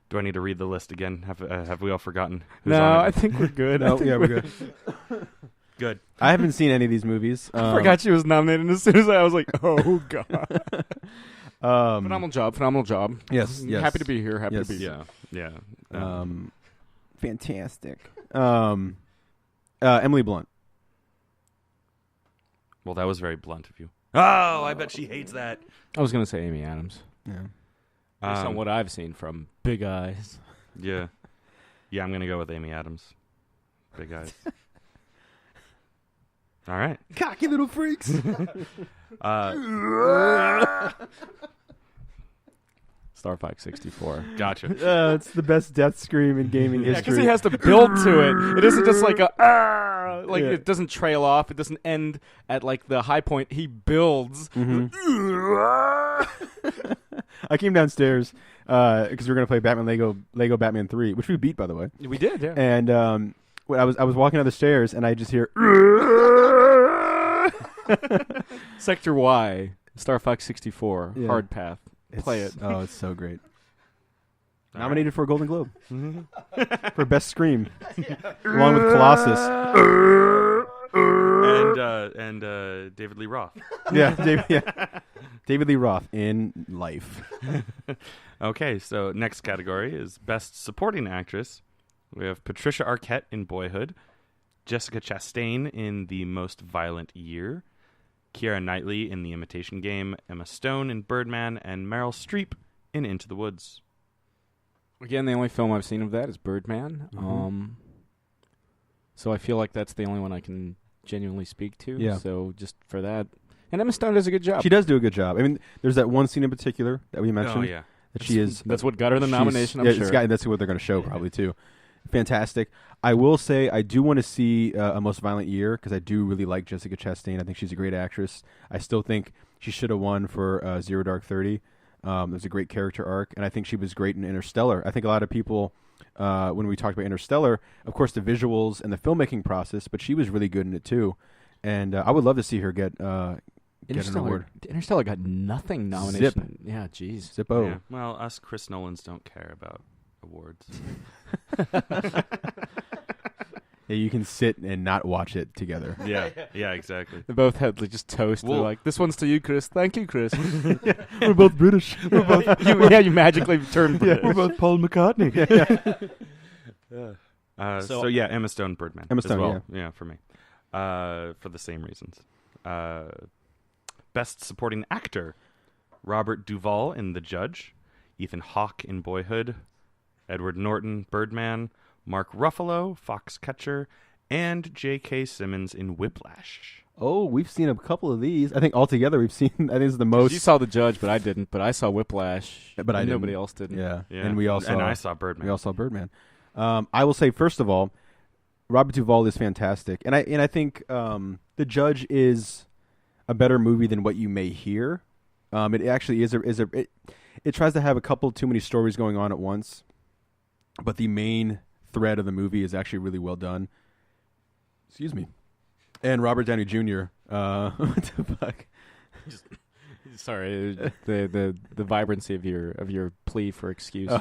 do I need to read the list again? Have we all forgotten who's on it?
I think we're good.
We're good.
Good.
I haven't seen any of these movies.
I forgot she was nominated, and as soon as I was like, oh god. Phenomenal job.
Yes.
Happy to be here. Happy to be here.
Yeah.
Fantastic. Emily Blunt.
Well, that was very blunt of you. Oh, I bet she hates that.
I was gonna say Amy Adams.
Yeah.
Based on what I've seen from Big Eyes.
Yeah. Yeah, I'm going to go with Amy Adams. Big Eyes. All right.
Cocky little freaks.
Star Fox 64.
Gotcha.
It's the best death scream in gaming
Yeah, because
history.
he has to build to it. It isn't just like a like
Yeah.
it doesn't trail off. It doesn't end at like the high point. He builds.
I came downstairs because we were gonna play Lego Batman 3, which we beat, by the way.
We did, yeah.
And when I was walking down the stairs, and I just hear
Sector Y, Star Fox 64,
Yeah.
Hard Path. Play it.
Oh, it's so great.
All
Nominated for a Golden Globe for Best Scream, along with Colossus.
And David Lee Roth.
David Lee Roth in Life.
Okay, so next category is Best Supporting Actress. We have Patricia Arquette in Boyhood, Jessica Chastain in The Most Violent Year, Keira Knightley in The Imitation Game, Emma Stone in Birdman, and Meryl Streep in Into the Woods.
Again, the only film I've seen of that is Birdman. So I feel like that's the only one I can genuinely speak to.
Yeah.
So just for that. And Emma Stone does a good job.
She does do a good job. I mean, there's that one scene in particular that we mentioned.
Oh, yeah.
That she is.
That's what got her the
she's-
nomination, I'm
yeah,
sure.
That's what they're going to show probably too. Fantastic. I will say I do want to see A Most Violent Year because I do really like Jessica Chastain. I think she's a great actress. I still think she should have won for Zero Dark 30. There's a great character arc, and I think she was great in Interstellar. I think a lot of people, when we talked about Interstellar, of course the visuals and the filmmaking process, but she was really good in it too. And I would love to see her get an award.
Interstellar got nothing nomination. Yeah, jeez.
Zippo.
Yeah. Well, us Chris Nolans don't care about awards.
Yeah, you can sit and not watch it together.
Yeah, exactly.
They both had like just toast. They're
Well-
like, this one's to you, Chris. Thank you, Chris.
We're both British.
you magically turned British.
We're both Paul McCartney.
So yeah, Emma Stone, Birdman.
Emma Stone,
as well. Yeah, for me. For the same reasons. Best Supporting Actor: Robert Duvall in The Judge, Ethan Hawke in Boyhood, Edward Norton, Birdman, Mark Ruffalo, Foxcatcher, and J.K. Simmons in Whiplash.
Oh, we've seen a couple of these. I think altogether we've seen. I think this is the most.
You saw The Judge, but I didn't. But I saw Whiplash.
But I
and
didn't.
nobody else didn't.
Yeah,
Yeah,
and we all saw.
and I saw Birdman.
We all saw Birdman. I will say first of all, Robert Duvall is fantastic, and I think The Judge is a better movie than what you may hear. It actually is it tries to have a couple too many stories going on at once, but the main thread of the movie is actually really well done. Excuse me. And Robert Downey Jr. What the fuck?
Sorry, the vibrancy of your plea for excuse.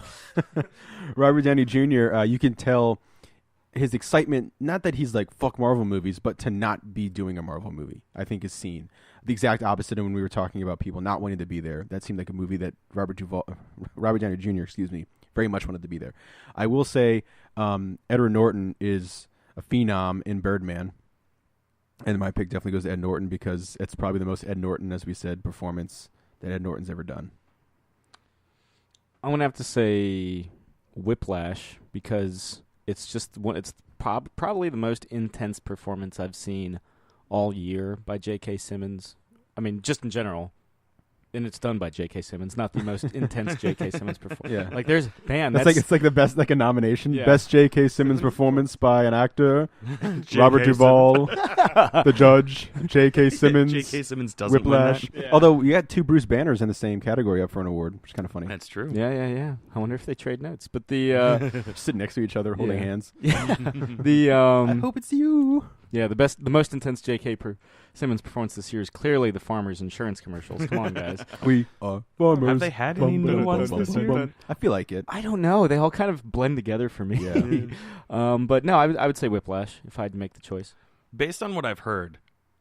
Robert Downey Jr. You can tell his excitement. Not that he's like fuck Marvel movies, but to not be doing a Marvel movie, I think is seen. The exact opposite of when we were talking about people not wanting to be there. That seemed like a movie that Robert Downey Jr. Very much wanted to be there. I will say, Edward Norton is a phenom in Birdman. And my pick definitely goes to Ed Norton because it's probably the most Ed Norton, as we said, performance that Ed Norton's ever done.
I'm gonna have to say Whiplash because it's just it's probably the most intense performance I've seen all year by J.K. Simmons. I mean, just in general. And it's done by J.K. Simmons, not the most intense J.K. Simmons performance.
Yeah.
Like there's
It's like the best, like a nomination.
Yeah.
Best J.K. Simmons performance by an actor.
J.K.
Robert Duvall, The Judge, J.K. Simmons,
J.K. Simmons doesn't
Whiplash.
win that.
Yeah.
Although we had two Bruce Banners in the same category up for an award, which is kind of funny.
That's true.
Yeah. I wonder if they trade notes. But the
Sitting next to each other, holding
Yeah.
hands.
the
I hope it's you.
yeah, the most intense J.K. Simmons performance this year is clearly the Farmers Insurance commercials. Come on, guys.
We are farmers.
Have they had any new ones this year?
I feel like it.
I don't know. They all kind of blend together for me.
Yeah.
But no, I would say Whiplash if I had to make the choice.
Based on what I've heard,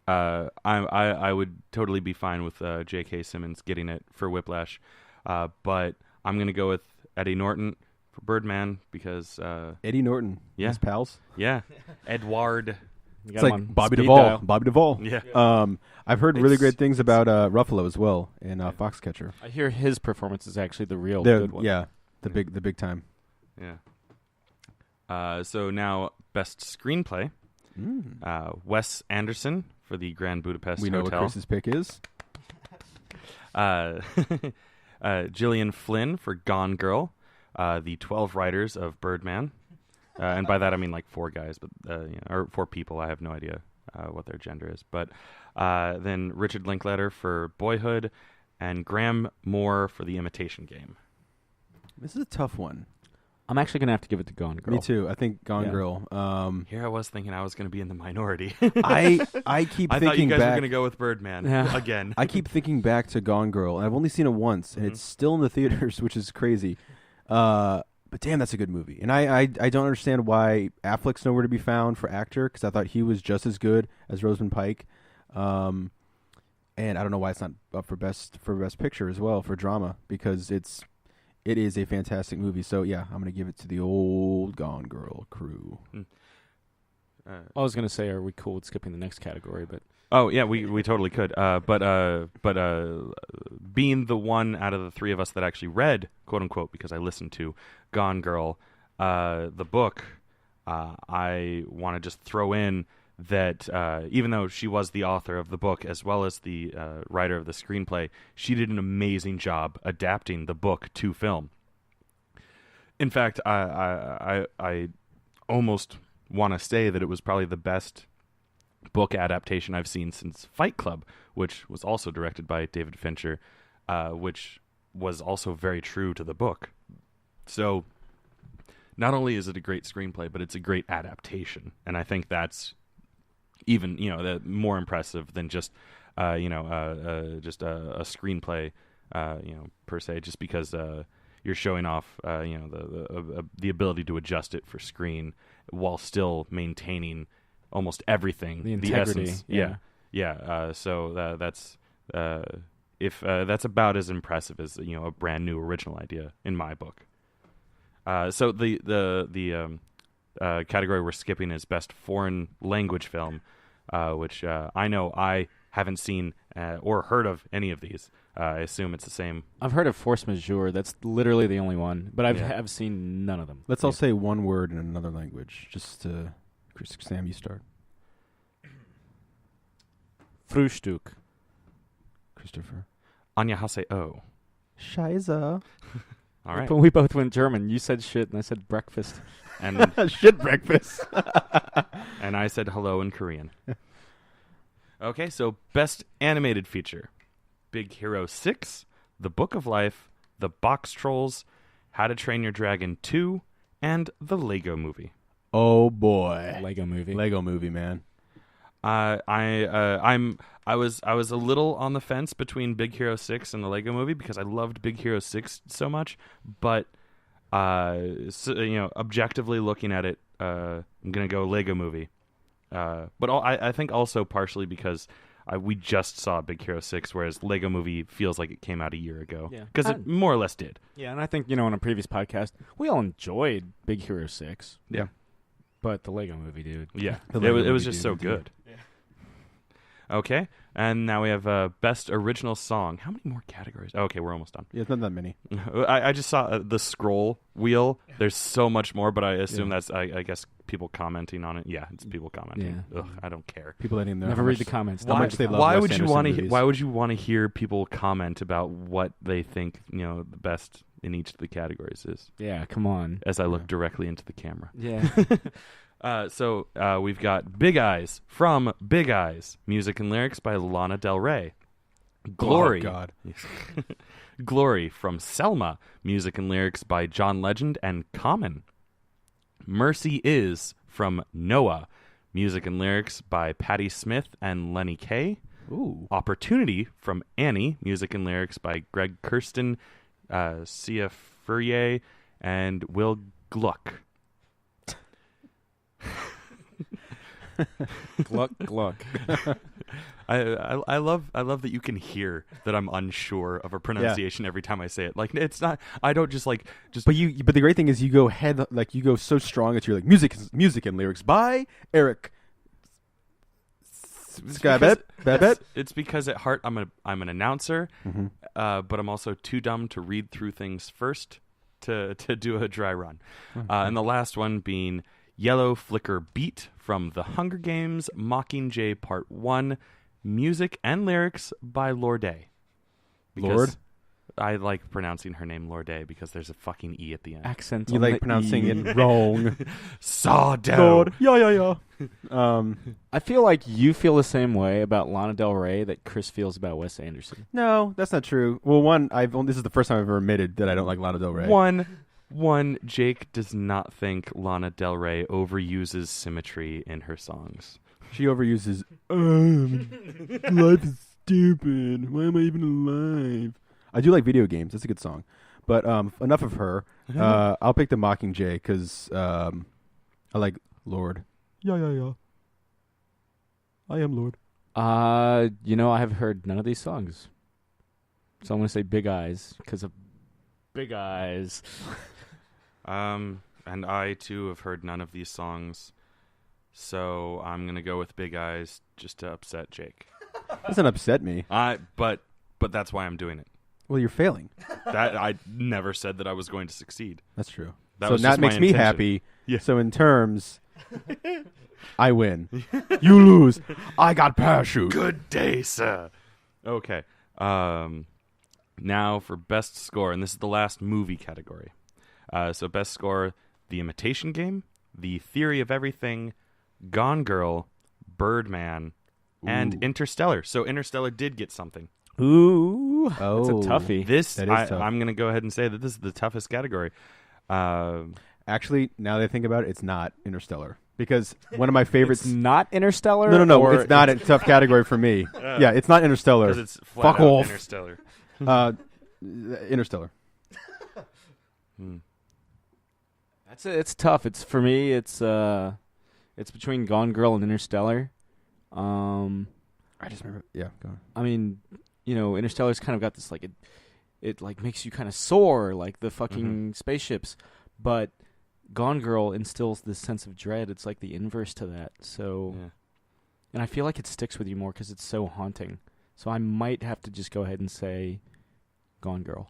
I would totally be fine with J.K. Simmons getting it for Whiplash, but I'm gonna go with Eddie Norton for Birdman because
Eddie Norton.
Yeah.
His pals.
yeah, Edward
You
It's
got him
like
on
Bobby
speed
Duvall.
dial.
Bobby Duvall.
Yeah.
I've heard really great things about Ruffalo as well in Foxcatcher.
I hear his performance is actually the real good one.
Yeah, the big time.
Yeah. So now best screenplay. Wes Anderson for the Grand Budapest
We know
Hotel.
what Chris's pick is.
Gillian Flynn for Gone Girl. The 12 writers of Birdman. And by that I mean like 4 guys, but or 4 people. I have no idea what their gender is. But then Richard Linklater for Boyhood, and Graham Moore for The Imitation Game.
This is a tough one.
I'm actually going to have to give it to Gone Girl.
Me too. I think Gone Girl.
Here I was thinking I was going to be in the minority.
I keep
I
thinking
thought you guys were
back.
going to go with Birdman again.
I keep thinking back to Gone Girl, and I've only seen it once, and it's still in the theaters, which is crazy. But damn, that's a good movie. And I don't understand why Affleck's nowhere to be found for actor, because I thought he was just as good as Rosamund Pike. And I don't know why it's not up for best picture as well for drama, because it is a fantastic movie. So yeah, I'm gonna give it to the old Gone Girl crew.
I was going to say, are we cool with skipping the next category? But
Oh yeah, we totally could. But being the one out of the 3 of us that actually read, quote unquote, because I listened to Gone Girl, the book, I want to just throw in that even though she was the author of the book as well as the writer of the screenplay, she did an amazing job adapting the book to film. In fact, I almost want to say that it was probably the best book adaptation I've seen since Fight Club, which was also directed by David Fincher, which was also very true to the book. So not only is it a great screenplay, but it's a great adaptation, and I think that's even more impressive than just a screenplay per se, just because you're showing off the ability to adjust it for screen while still maintaining almost everything,
the integrity.
Essence. So that's that's about as impressive as a brand new original idea in my book. So the category we're skipping is best foreign language film, which I know I haven't seen or heard of any of these. I assume it's the same.
I've heard of Force Majeure. That's literally the only one, but I've seen none of them.
Let's all say one word in another language, just to Sam, you start.
Frühstück.
Christopher.
Annyeonghaseyo.
Scheiße.
All right.
But we both went German. You said shit, and I said breakfast.
And
shit breakfast.
And I said hello in Korean. Okay, so best animated feature: Big Hero 6, The Book of Life, The Box Trolls, How to Train Your Dragon 2, and The Lego Movie.
Oh boy,
Lego Movie.
Lego Movie, man.
I was a little on the fence between Big Hero 6 and the Lego Movie because I loved Big Hero 6 so much, but objectively looking at it, I'm gonna go Lego Movie. But I think also partially because we just saw Big Hero 6, whereas Lego Movie feels like it came out a year ago.
Yeah.
Because it more or less did.
Yeah, and I think, in a previous podcast, we all enjoyed Big Hero 6.
Yeah.
But the Lego Movie, dude.
Yeah.
The
It
Lego
was
Movie,
just so
dude.
good. Yeah. Okay. And now we have Best Original Song. How many more categories? Okay, we're almost done.
Yeah, it's not that many.
I just saw the scroll wheel. There's so much more, but I assume that's, I guess, people commenting on it. Yeah, it's people commenting.
Yeah.
Ugh, I don't care.
People letting know
Never
how
read
much-
the comments.
How much they love
Why
Wes
would you
Anderson
want to?
movies.
Why would you want to hear people comment about what they think the best in each of the categories is?
Yeah, come on.
As I look directly into the camera.
Yeah.
So we've got Big Eyes from Big Eyes, music and lyrics by Lana Del Rey. Glory.
Oh, God.
Glory from Selma, music and lyrics by John Legend and Common. Mercy Is from Noah, music and lyrics by Patti Smith and Lenny Kaye.
Ooh.
Opportunity from Annie, music and lyrics by Greg Kirsten, Sia Furrier, and Will Gluck.
Gluck, gluck.
I love that you can hear that I'm unsure of a pronunciation every time I say it. Like it's not. I don't just.
But the great thing is you go so strong that you're like music and lyrics by Eric
It's because at heart I'm an announcer,
Mm-hmm.
but I'm also too dumb to read through things first to do a dry run. And the last one being Yellow Flicker Beat from The Hunger Games Mockingjay Part 1, music and lyrics by Lorde.
Lorde?
I like pronouncing her name Lorde because there's a fucking E at the end.
Accent.
You
on
like
the
pronouncing
E.
it wrong.
Sawdo.
Lord. Yeah.
I feel like you feel the same way about Lana Del Rey that Chris feels about Wes Anderson.
No, that's not true. Well, this is the first time I've ever admitted that I don't like Lana Del Rey.
One, Jake does not think Lana Del Rey overuses symmetry in her songs.
She overuses, life is stupid. Why am I even alive? I do like video games. That's a good song. But enough of her. I'll pick the Mockingjay because I like Lord. Yeah. I am Lord.
I have heard none of these songs. So I'm going to say Big Eyes because of Big Eyes.
And I, too, have heard none of these songs. So I'm going to go with Big Eyes just to upset Jake.
Doesn't upset me.
But that's why I'm doing it.
Well, you're failing.
That I never said that I was going to succeed.
That's true.
That
so
was
that
just my
makes me
intention.
happy.
Yeah.
So in terms, I win. You lose. I got parachute.
Good day, sir. Okay. Now for best score, and this is the last movie category. So best score, The Imitation Game, The Theory of Everything, Gone Girl, Birdman, and Interstellar. So Interstellar did get something.
Ooh, that's a
Oh.
toughie.
That is tough.
I'm going to go ahead and say that this is the toughest category.
Actually, now that I think about it, it's not Interstellar. Because one of my favorites...
It's not Interstellar?
No.
or
It's not a tough category for me. Yeah, it's not Interstellar.
Because it's flat
Fuck
out
off.
Interstellar.
Interstellar.
It's tough. It's for me. It's between Gone Girl and Interstellar.
I just remember... Yeah, go on.
I mean, Interstellar's kind of got this like it like makes you kind of soar like the fucking spaceships, but Gone Girl instills this sense of dread. It's like the inverse to that. So, and I feel like it sticks with you more because it's so haunting. So I might have to just go ahead and say Gone Girl.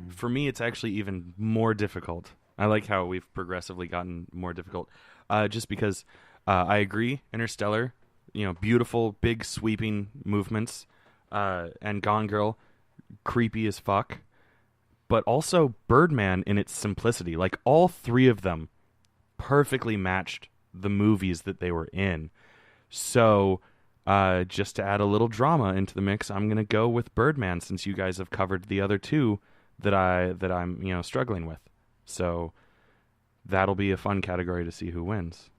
For me, it's actually even more difficult. I like how we've progressively gotten more difficult. Just because I agree, Interstellar, beautiful, big, sweeping movements, and Gone Girl, creepy as fuck. But also Birdman in its simplicity. Like, all three of them perfectly matched the movies that they were in. So, just to add a little drama into the mix, I'm going to go with Birdman since you guys have covered the other two that I'm struggling with. So, that'll be a fun category to see who wins.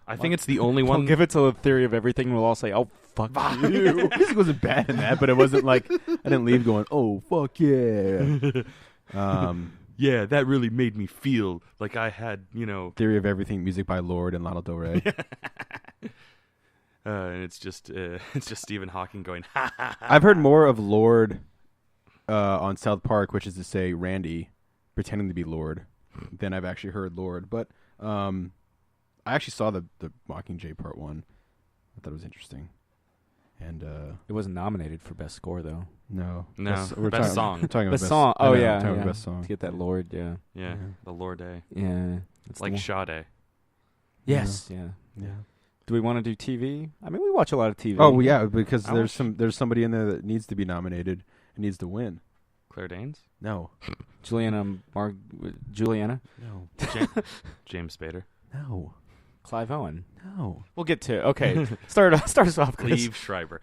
I think it's the only one.
Don't give it to The Theory of Everything. We'll all say, "Oh, fuck you."
Music wasn't bad in that, but it wasn't like I didn't leave going, "Oh, fuck yeah."
Yeah, that really made me feel like I had,
Theory of Everything, music by Lorde and Lana Del Rey.
And it's just Stephen Hawking going, ha ha ha.
I've heard more of Lorde on South Park, which is to say Randy pretending to be Lorde, than I've actually heard Lorde. But I actually saw the Mockingjay Part 1. I thought it was interesting. And
It wasn't nominated for Best Score, though.
no.
No, best song.
We're talking about
Best song.
I
Oh,
know,
yeah.
we're talking
yeah.
about best song.
To get that Lord, yeah.
Yeah, the Lord Day.
Yeah.
It's like Sade.
Yes, yeah.
Yeah.
Do we want to do TV? I mean, we watch a lot of TV.
Oh well, yeah, because
I
there's somebody in there that needs to be nominated and needs to win.
Claire Danes?
No.
Juliana.
No.
James Spader.
No.
Clive Owen.
No.
We'll get to it. Okay. start us off, Chris.
Liev Schreiber.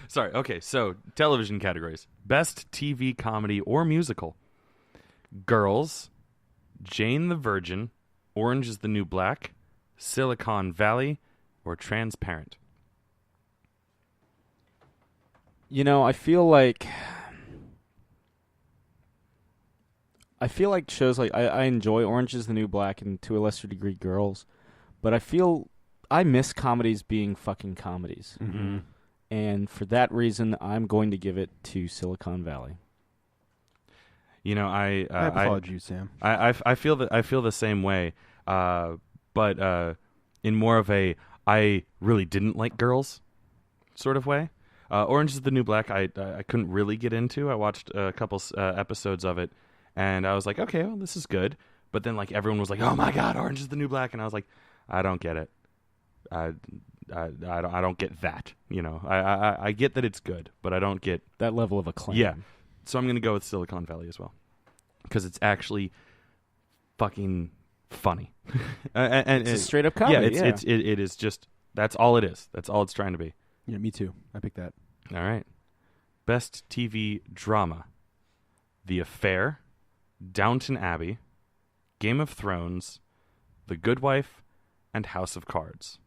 Sorry. Okay, so television categories. Best TV comedy or musical. Girls, Jane the Virgin, Orange is the New Black, Silicon Valley, or Transparent.
I feel like shows like I enjoy Orange is the New Black and to a lesser degree Girls, but I feel I miss comedies being fucking comedies.
Mm-hmm.
And for that reason, I'm going to give it to Silicon Valley.
I
applaud you, Sam.
I feel the same way, but in more of a I really didn't like Girls, sort of way. Orange is the New Black. I couldn't really get into. I watched a couple episodes of it, and I was like, okay, well, this is good. But then like everyone was like, oh my God, Orange is the New Black, and I was like, I don't get it. I don't get that. You know, I get that it's good, but I don't get
that level of acclaim.
Yeah. So I'm going to go with Silicon Valley as well, because it's actually fucking funny. And
it's a straight up comedy.
Yeah, it is just, that's all it is. That's all it's trying to be.
Yeah, me too. I picked that.
All right. Best TV drama: The Affair, Downton Abbey, Game of Thrones, The Good Wife, and House of Cards.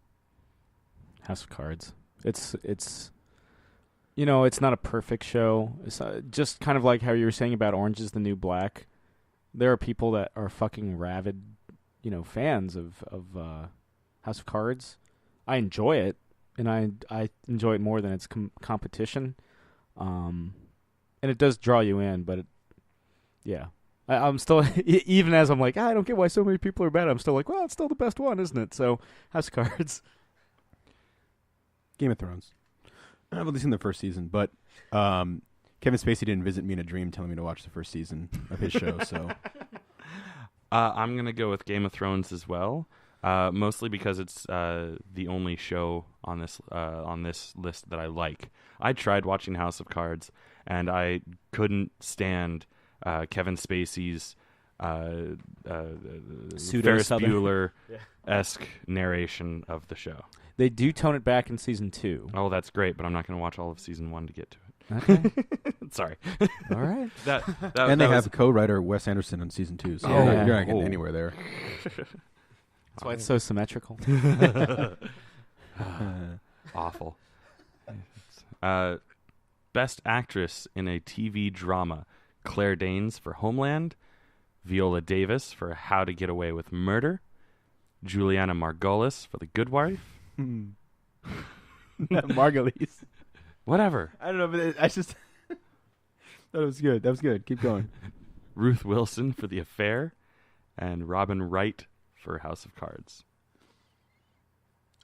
House of Cards. It's you know, it's not a perfect show. It's just kind of like how you were saying about Orange is the New Black. There are people that are fucking rabid, you know, fans of House of Cards. I enjoy it, and I enjoy it more than its competition. And it does draw you in, but yeah. I'm still, even as I'm like, I don't get why so many people are bad, I'm still like, well, it's still the best one, isn't it? So, House of Cards.
Game of Thrones. I've only seen the first season, but Kevin Spacey didn't visit me in a dream telling me to watch the first season of his show, so.
I'm going to go with Game of Thrones as well, mostly because it's the only show on this list that I like. I tried watching House of Cards, and I couldn't stand Kevin Spacey's Ferris Bueller-esque narration of the show.
They do tone it back in season 2.
Oh, that's great, but I'm not going to watch all of season 1 to get to it.
Okay.
Sorry.
All right.
And they have co-writer Wes Anderson on season 2, so you're not getting anywhere there.
That's why it's so symmetrical.
Awful. Best Actress in a TV Drama: Claire Danes for Homeland, Viola Davis for How to Get Away with Murder, Juliana Margulies for The Good Wife.
Margulies.
Whatever.
I don't know, but I just thought it was good. That was good. Keep going.
Ruth Wilson for The Affair, and Robin Wright for House of Cards.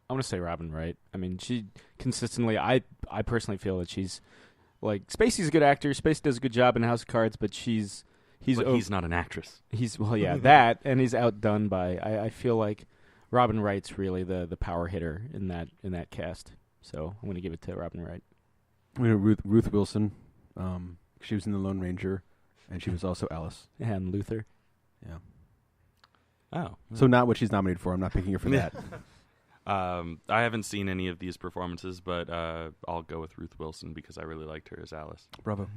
I'm going to say Robin Wright. I mean, she consistently, I personally feel that she's, like, Spacey's a good actor. Spacey does a good job in House of Cards, but he's
not an actress.
That, and he's outdone by, I feel like Robin Wright's really the power hitter in that cast. So I'm going to give it to Robin Wright.
Ruth Wilson. She was in The Lone Ranger, and she was also Alice.
And Luther.
Yeah.
Oh.
So not what she's nominated for. I'm not picking her for that.
I haven't seen any of these performances, but I'll go with Ruth Wilson because I really liked her as Alice.
Bravo.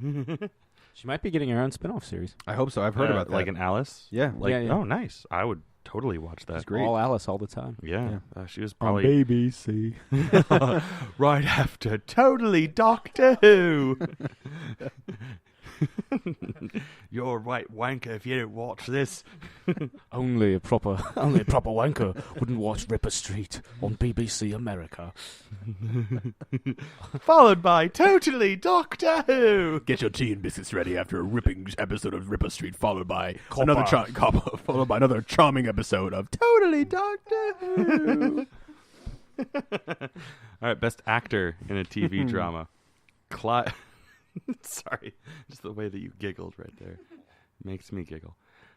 She might be getting her own spin-off series.
I hope so. I've heard about that.
Like an Alice?
Yeah.
Yeah.
Oh, nice. I would totally watch that.
She's great.
All Alice all the time.
Yeah. She was
On
probably...
BBC.
right after Totally Doctor Who. You're right, wanker, if you don't watch this.
Only a proper wanker wouldn't watch Ripper Street on BBC America.
Followed by Totally Doctor Who.
Get your tea and biscuits ready after a ripping episode of Ripper Street, followed by
Copper.
another charming episode of Totally Doctor Who.
All right, best actor in a TV drama. Sorry, just the way that you giggled right there makes me giggle.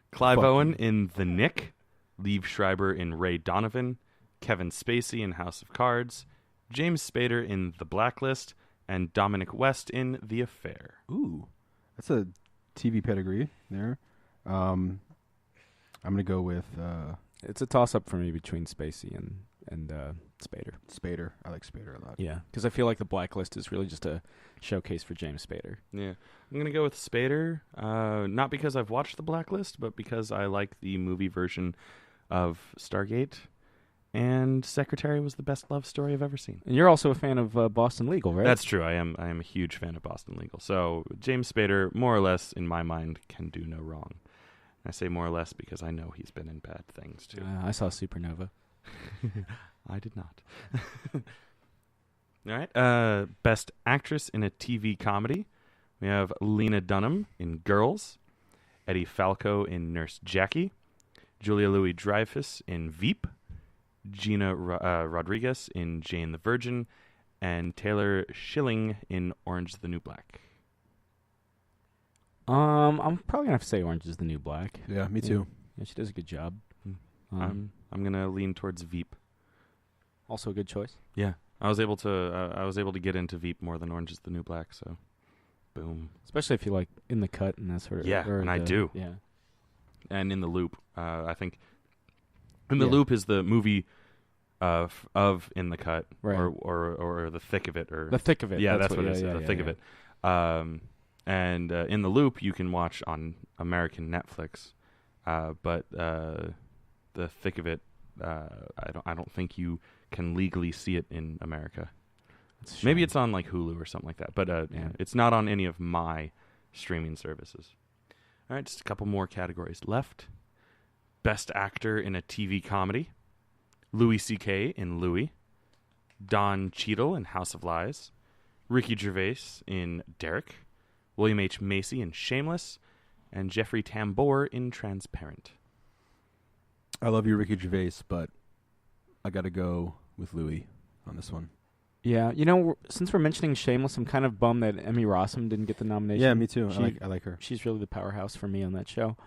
Clive Owen in The Nick, Liev Schreiber in Ray Donovan, Kevin Spacey in House of Cards, James Spader in The Blacklist, and Dominic West in The Affair.
Ooh, that's a TV pedigree there. I'm gonna go with
It's a toss-up for me between Spacey and Spader.
Spader. I like Spader a lot.
Yeah, because I feel like The Blacklist is really just a showcase for James Spader.
Yeah, I'm going to go with Spader, not because I've watched The Blacklist, but because I like the movie version of Stargate, and Secretary was the best love story I've ever seen.
And you're also a fan of Boston Legal, right?
That's true. I am a huge fan of Boston Legal. So James Spader, more or less, in my mind, can do no wrong. I say more or less because I know he's been in bad things, too.
I saw Supernova.
I did not. All right. Best Actress in a TV Comedy. We have Lena Dunham in Girls, Eddie Falco in Nurse Jackie, Julia Louis-Dreyfus in Veep, Gina Rodriguez in Jane the Virgin, and Taylor Schilling in Orange is the New Black.
I'm probably gonna have to say Orange is the New Black.
Yeah, me too.
Yeah, she does a good job.
I'm gonna lean towards Veep.
Also a good choice.
Yeah, I was able to get into Veep more than Orange is the New Black. So, boom.
Especially if you like In the Cut and that sort of.
Yeah, and I do.
Yeah.
And In the Loop, I think In the Loop is the movie of In the Cut,
right.
or The Thick of It, or
The Thick of It.
Yeah, that's what it is.
Yeah,
The Thick of It. And In the Loop you can watch on American Netflix, but The Thick of It, I don't think you can legally see it in America. Maybe it's on like Hulu or something like that, but it's not on any of my streaming services. All right, just a couple more categories left. Best Actor in a TV Comedy: Louis C.K. in Louis, Don Cheadle in House of Lies, Ricky Gervais in Derek, William H. Macy in Shameless, and Jeffrey Tambor in Transparent.
I love you, Ricky Gervais, but I got to go with Louis on this one.
Yeah, since we're mentioning Shameless, I'm kind of bummed that Emmy Rossum didn't get the nomination.
Yeah, me too. I like her.
She's really the powerhouse for me on that show.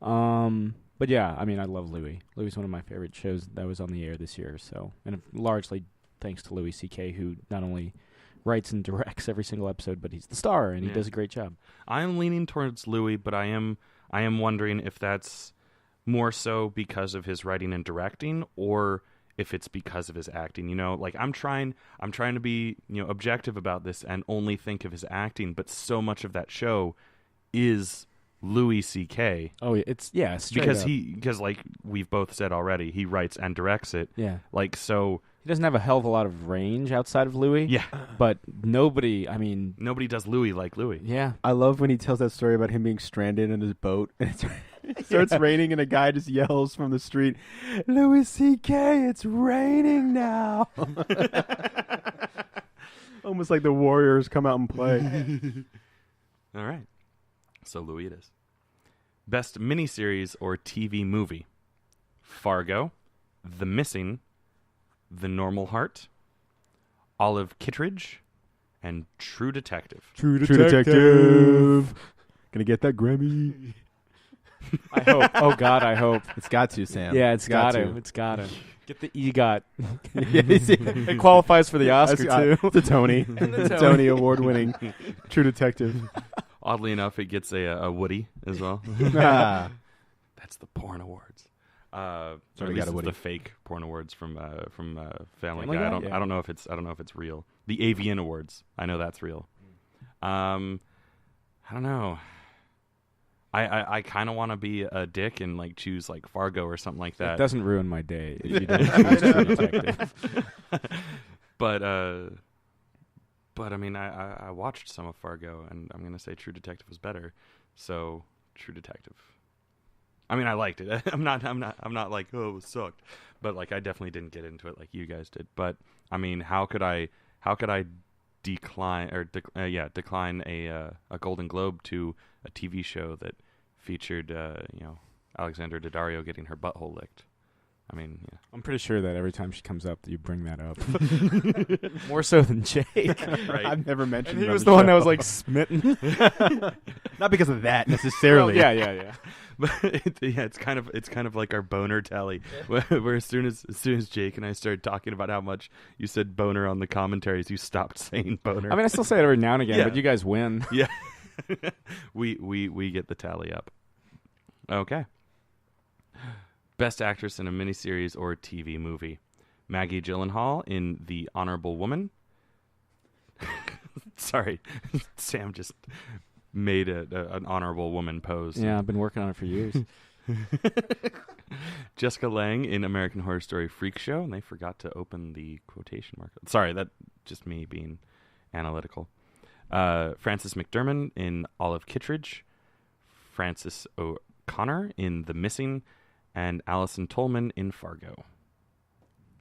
But yeah, I mean, I love Louis. Louis is one of my favorite shows that was on the air this year. So, and largely thanks to Louis C.K., who not only writes and directs every single episode, but he's the star and he does a great job.
I am leaning towards Louis, but I am wondering if that's more so because of his writing and directing, or if it's because of his acting. Like I'm trying to be, objective about this and only think of his acting, but so much of that show is Louis C.K.
Oh, it's
because like we've both said already, he writes and directs it.
Yeah.
Like, so
he doesn't have a hell of a lot of range outside of Louis.
Yeah.
But nobody
does Louis like Louis.
Yeah.
I love when he tells that story about him being stranded in his boat and it starts raining and a guy just yells from the street, "Louis C.K., it's raining now." Almost like the Warriors come out and play.
All right. So Louis it is. Best miniseries or TV movie: Fargo, The Missing, The Normal Heart, Olive Kittredge, and True Detective.
True Detective. Gonna get that Grammy.
I hope. Oh God, I hope.
It's got to, Sam.
Yeah, it's got to. It's got to. Get the EGOT.
It
qualifies for the Oscar too.
The Tony. The Tony Award-winning True Detective.
Oddly enough, it gets a Woody as well. That's the porn awards. Or at least it's the fake porn awards from Family Guy. I don't know if it's real. The Avian Awards. I know that's real. I don't know. I kind of want to be a dick and like choose like Fargo or something like that.
It doesn't ruin my day if you don't choose True Detective.
But I mean, I watched some of Fargo, and I'm gonna say True Detective was better. So True Detective. I mean, I liked it. I'm not like, oh, it sucked, but like I definitely didn't get into it like you guys did. But I mean, how could I decline a Golden Globe to a TV show that featured Alexandra Daddario getting her butthole licked? I mean, yeah.
I'm pretty sure that every time she comes up, you bring that up. More so than Jake.
Right.
I've never mentioned
and he
it
was
on
the one that
show.
was like smitten.
Not because of that necessarily.
Well, yeah.
But it's kind of like our boner tally, where as soon as Jake and I started talking about how much you said boner on the commentaries, you stopped saying boner.
I mean, I still say it every now and again, but you guys win.
Yeah. we get the tally up. Okay. Best actress in a miniseries or TV movie: Maggie Gyllenhaal in The Honorable Woman. Sorry, Sam just made an Honorable Woman pose.
Yeah, I've been working on it for years.
Jessica Lange in American Horror Story Freak Show, and they forgot to open the quotation mark. Sorry, that's just me being analytical. Frances McDermott in Olive Kittredge, Frances O'Connor in The Missing, and Alison Tolman in Fargo.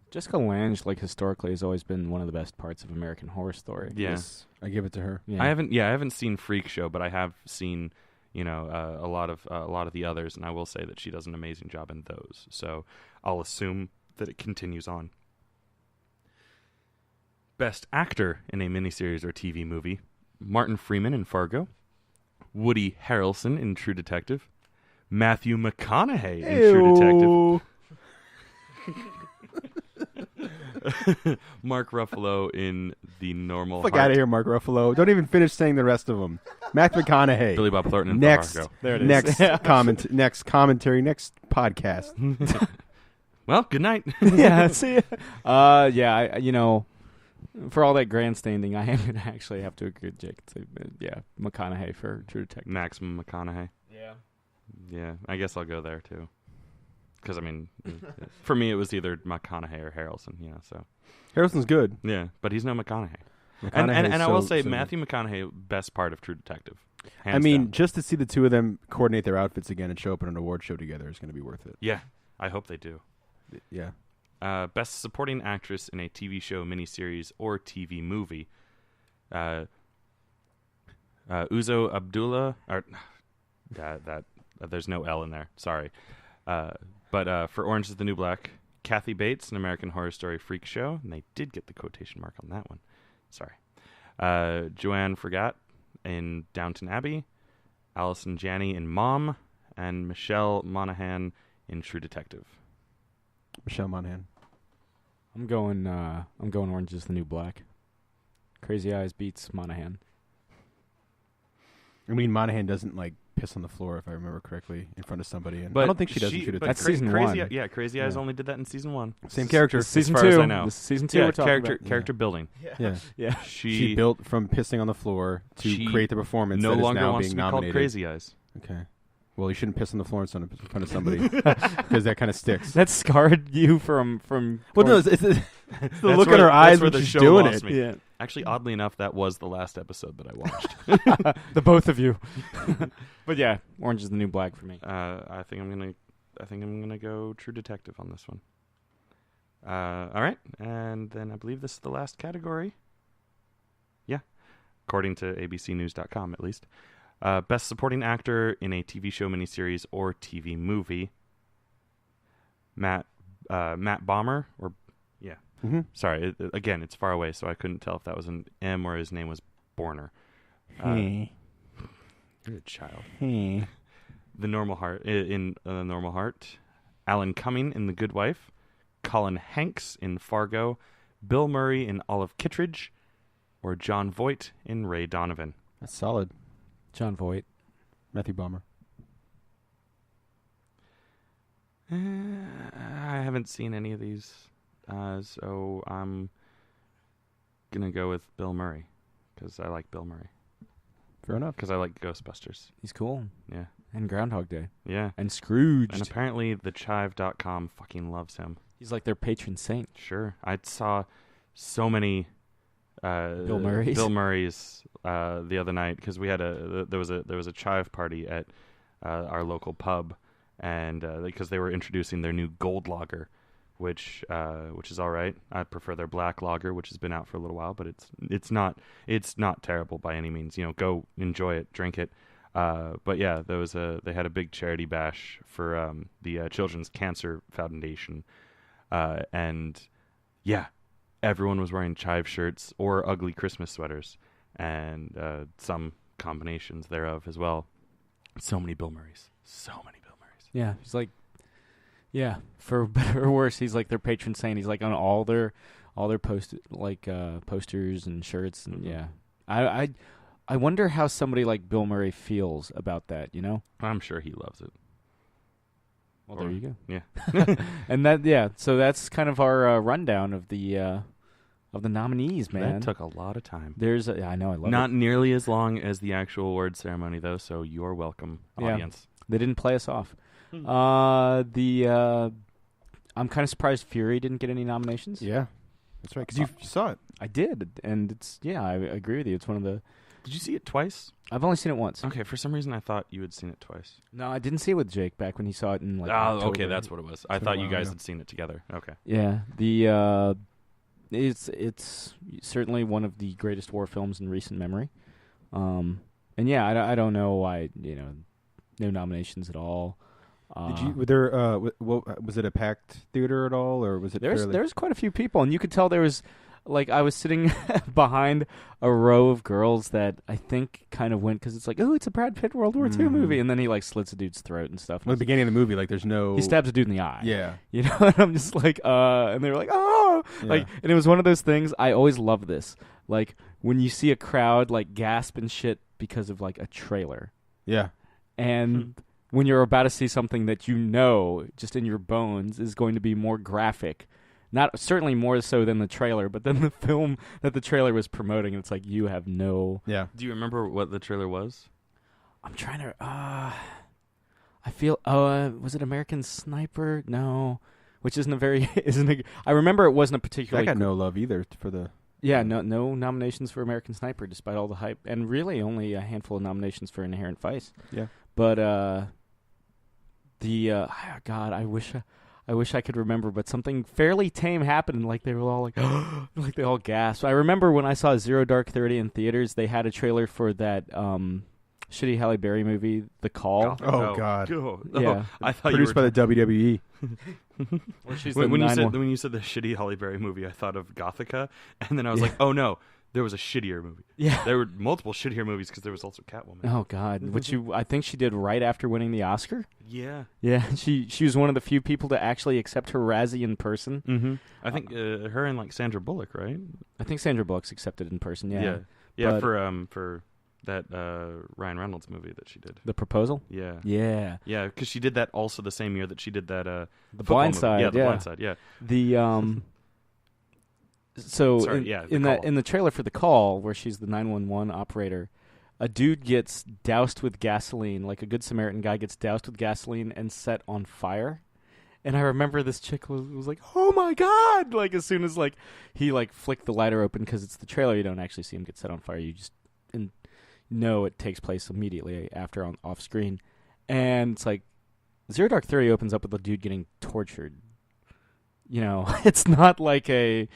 Jessica Lange, like historically, has always been one of the best parts of American Horror Story.
Yeah.
Yes, I give it to her.
Yeah.
I haven't seen Freak Show, but I have seen a lot of the others, and I will say that she does an amazing job in those. So I'll assume that it continues on. Best Actor in a Miniseries or TV Movie: Martin Freeman in Fargo, Woody Harrelson in True Detective, Matthew McConaughey in True Detective, Mark Ruffalo in The Normal
Fuck
Heart.
out of here, Mark Ruffalo. Don't even finish saying the rest of them. Matthew McConaughey.
Billy Bob Thornton in
Next.
Fargo.
There it is.
Next commentary, next podcast.
Well, good night.
Yeah, see ya. Yeah, for all that grandstanding, I am going to actually have to agree with Jake. Yeah, McConaughey for True Detective.
Maximum McConaughey.
Yeah.
Yeah, I guess I'll go there too. Because for me, it was either McConaughey or Harrelson. So
Harrison's good.
yeah, but he's no McConaughey.
McConaughey's
And I will say,
so
Matthew McConaughey, best part of True Detective.
I
Hands
mean,
down.
just to see the two of them coordinate their outfits again and show up at an award show together is going to be worth it.
Yeah, I hope they do.
Yeah.
Best Supporting Actress in a TV Show, Miniseries, or TV Movie. Uzo Abdullah. There's no L in there. Sorry. But for Orange is the New Black, Kathy Bates in American Horror Story Freak Show. And they did get the quotation mark on that one. Sorry. Joanne Fragatt in Downton Abbey. Allison Janney in Mom. And Michelle Monaghan in True Detective.
Michelle Monaghan.
I'm going Orange is the New Black. Crazy Eyes beats Monaghan.
I mean, Monaghan doesn't piss on the floor, if I remember correctly, in front of somebody. And
But
I don't think she does.
That's season
Crazy,
one.
Yeah, Crazy Eyes
Yeah.
only did that in season 1.
Same character.
This is season
as far as
2.
I know.
This is season 2
Yeah,
we're talking
character
about.
character building.
Yeah.
Yeah.
She built from pissing on the floor to
She
create the performance
no
that is
longer
now
wants
being
to be called
nominated.
Crazy Eyes.
Okay. Well, you shouldn't piss on the floor in front of somebody because that kind of sticks.
That scarred you from.
Well, no, it's the
That's
look
where-
in her
that's
eyes
where
when
the
she's
show
doing
lost
it.
me.
Yeah.
Actually, oddly enough, that was the last episode that I watched.
The both of you. But yeah, Orange is the New Black for me.
I think I'm gonna go True Detective on this one. All right, and then I believe this is the last category. Yeah, according to abcnews.com at least. Best Supporting Actor in a TV Show, Miniseries, or TV Movie. Matt Bomer, or yeah.
Mm-hmm.
Sorry, again, it's far away, so I couldn't tell if that was an M or his name was Borner. You're a child. The Normal Heart in The Normal Heart. Alan Cumming in The Good Wife. Colin Hanks in Fargo. Bill Murray in Olive Kittredge. Or John Voight in Ray Donovan.
That's solid.
John Voight.
Matthew Bomber.
I haven't seen any of these, so I'm gonna go with Bill Murray because I like Bill Murray.
Fair enough.
Because I like Ghostbusters.
He's cool.
Yeah.
And Groundhog Day.
Yeah.
And Scrooge.
And apparently thechive.com fucking loves him.
He's like their patron saint.
Sure. I saw so many
Bill Murray's
the other night because we had there was a chive party at our local pub, and because they were introducing their new gold lager, which is all right. I prefer their black lager, which has been out for a little while, but it's not terrible by any means. Go enjoy it, drink it. But yeah, they had a big charity bash for the Children's Cancer Foundation, and yeah, everyone was wearing chive shirts or ugly Christmas sweaters, and some combinations thereof as well. So many Bill Murrays.
Yeah, he's like, yeah, for better or worse, he's like their patron saint. He's like on all their posters and shirts, and yeah, I wonder how somebody like Bill Murray feels about that.
I'm sure he loves it.
Well, there you go.
Yeah.
And so that's kind of our rundown of the nominees, man.
That took a lot of time.
I know, I love it.
Not nearly as long as the actual award ceremony, though, so you're welcome,
Yeah.
audience.
They didn't play us off. I'm kind of surprised Fury didn't get any nominations.
Yeah, that's right. Because you saw it.
I did, and I agree with you. It's one of the.
Did you see it twice?
I've only seen it once.
Okay, for some reason I thought you had seen it twice.
No, I didn't see it with Jake back when he saw it in October.
Okay, that's what it was. I
It's
thought
been a
you
while
guys
ago.
had seen it together. Okay.
Yeah, it's certainly one of the greatest war films in recent memory. And yeah, I don't know why no nominations at all.
Were there? Was it a packed theater at all, or was it?
There's quite a few people, and you could tell there was like I was sitting behind a row of girls that I think kind of went because it's like, oh, it's a Brad Pitt World War II movie, and then he like slits a dude's throat and stuff.
Well, at the beginning of the movie, like there's no.
He stabs a dude in the eye.
Yeah.
You know, and I'm just like, and they were like, oh, like, and it was one of those things. I always love this, like when you see a crowd like gasp and shit because of like a trailer.
Yeah.
And when you're about to see something that you know just in your bones is going to be more graphic. Not certainly more so than the trailer, but then the film that the trailer was promoting. It's like you have no.
Yeah.
Do you remember what the trailer was?
I'm trying to. I feel. Was it American Sniper? No, which isn't a very. I remember it wasn't a particularly.
That got no love either for the.
Yeah, no nominations for American Sniper, despite all the hype, and really only a handful of nominations for Inherent Vice.
Yeah.
But God, I wish I could remember, but something fairly tame happened, and like they were all like, like they all gasped. I remember when I saw Zero Dark 30 in theaters, they had a trailer for that shitty Halle Berry movie, The Call.
Oh God!
Yeah,
I thought
produced by the WWE.
Well, she's
when
the
you said the shitty Halle Berry movie, I thought of Gothica, and then I was like, oh no, there was a shittier movie.
Yeah,
there were multiple shittier movies because there was also Catwoman.
Oh God, which I think she did right after winning the Oscar.
Yeah,
she was one of the few people to actually accept her Razzie in person.
Mm-hmm. I think her and like Sandra Bullock, right?
I think Sandra Bullock's accepted in person. Yeah,
but, for that Ryan Reynolds movie that she did.
The Proposal?
Yeah.
Yeah.
Yeah, because she did that also the same year that she did that
The Blind Side.
Yeah, The Blind Side, yeah.
The so in the trailer for The Call, where she's the 911 operator, a dude gets doused with gasoline, like a Good Samaritan guy gets doused with gasoline and set on fire. And I remember this chick was like, "Oh my God!" Like as soon as like he like flicked the lighter open, because it's the trailer, you don't actually see him get set on fire. You just know it takes place immediately after off screen, and it's like Zero Dark 30 opens up with a dude getting tortured. You know, it's not like a.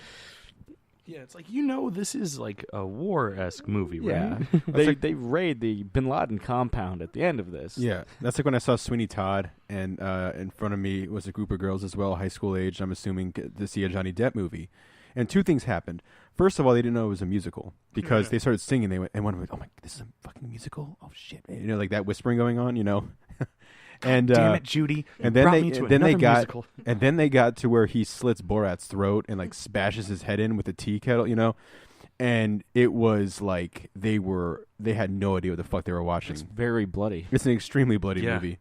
Yeah, it's like, this is like a war-esque movie, right?
Yeah. they raid the Bin Laden compound at the end of this.
Yeah, that's like when I saw Sweeney Todd, and in front of me was a group of girls as well, high school age, I'm assuming, to see a Johnny Depp movie. And two things happened. First of all, they didn't know it was a musical because they started singing. And one went, "Oh my, this is a fucking musical! Oh shit!" Like that whispering going on, And
damn it, Judy!
And then they got to where he slits Borat's throat and like smashes his head in with a tea kettle, And it was like they had no idea what the fuck they were watching.
It's very bloody.
It's an extremely bloody movie.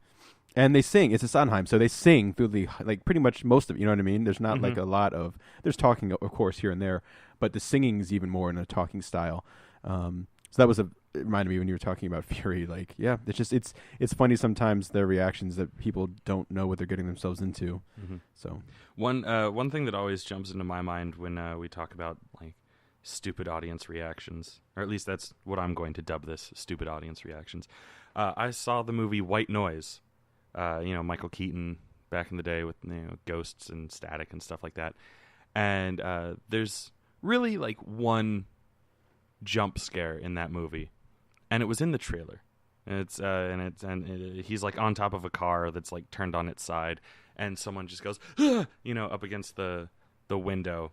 And they sing. It's a Sondheim, so they sing through the pretty much most of it. You know what I mean? There's not like a lot of there's talking, of course, here and there, but the singing's even more in a talking style. So that was it reminded me when you were talking about Fury. Like, yeah, it's just it's funny sometimes their reactions that people don't know what they're getting themselves into. Mm-hmm. So
one thing that always jumps into my mind when we talk about like stupid audience reactions, or at least that's what I'm going to dub this, stupid audience reactions. I saw the movie White Noise. Michael Keaton back in the day with ghosts and static and stuff like that. And there's really like one jump scare in that movie, and it was in the trailer. And he's like on top of a car that's like turned on its side, and someone just goes, up against the window.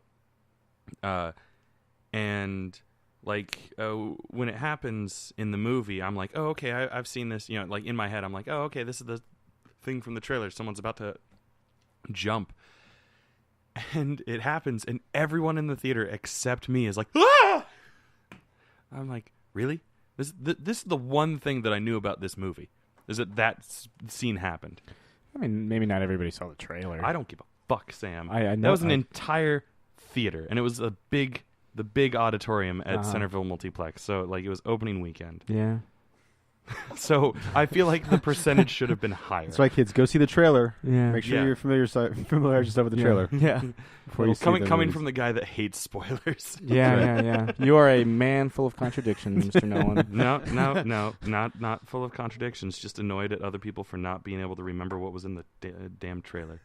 And like when it happens in the movie, I'm like, oh, okay, I've seen this. Like in my head, I'm like, oh, okay, this is the thing from the trailer. Someone's about to jump, and it happens, and everyone in the theater except me is like, ah! I'm like, really? This is the one thing that I knew about this movie, is that scene happened.
I mean, maybe not everybody saw the trailer.
I don't give a fuck, Sam.
I know
that was an entire theater, and it was the big auditorium at Centerville Multiplex. So like it was opening weekend.
Yeah.
So I feel like the percentage should have been higher.
That's why, kids, go see the trailer.
Yeah.
Make sure you familiarize yourself with the trailer.
Yeah.
Before you
coming from the guy that hates spoilers.
Yeah. You are a man full of contradictions, Mr. Nolan.
No, not full of contradictions. Just annoyed at other people for not being able to remember what was in the damn trailer.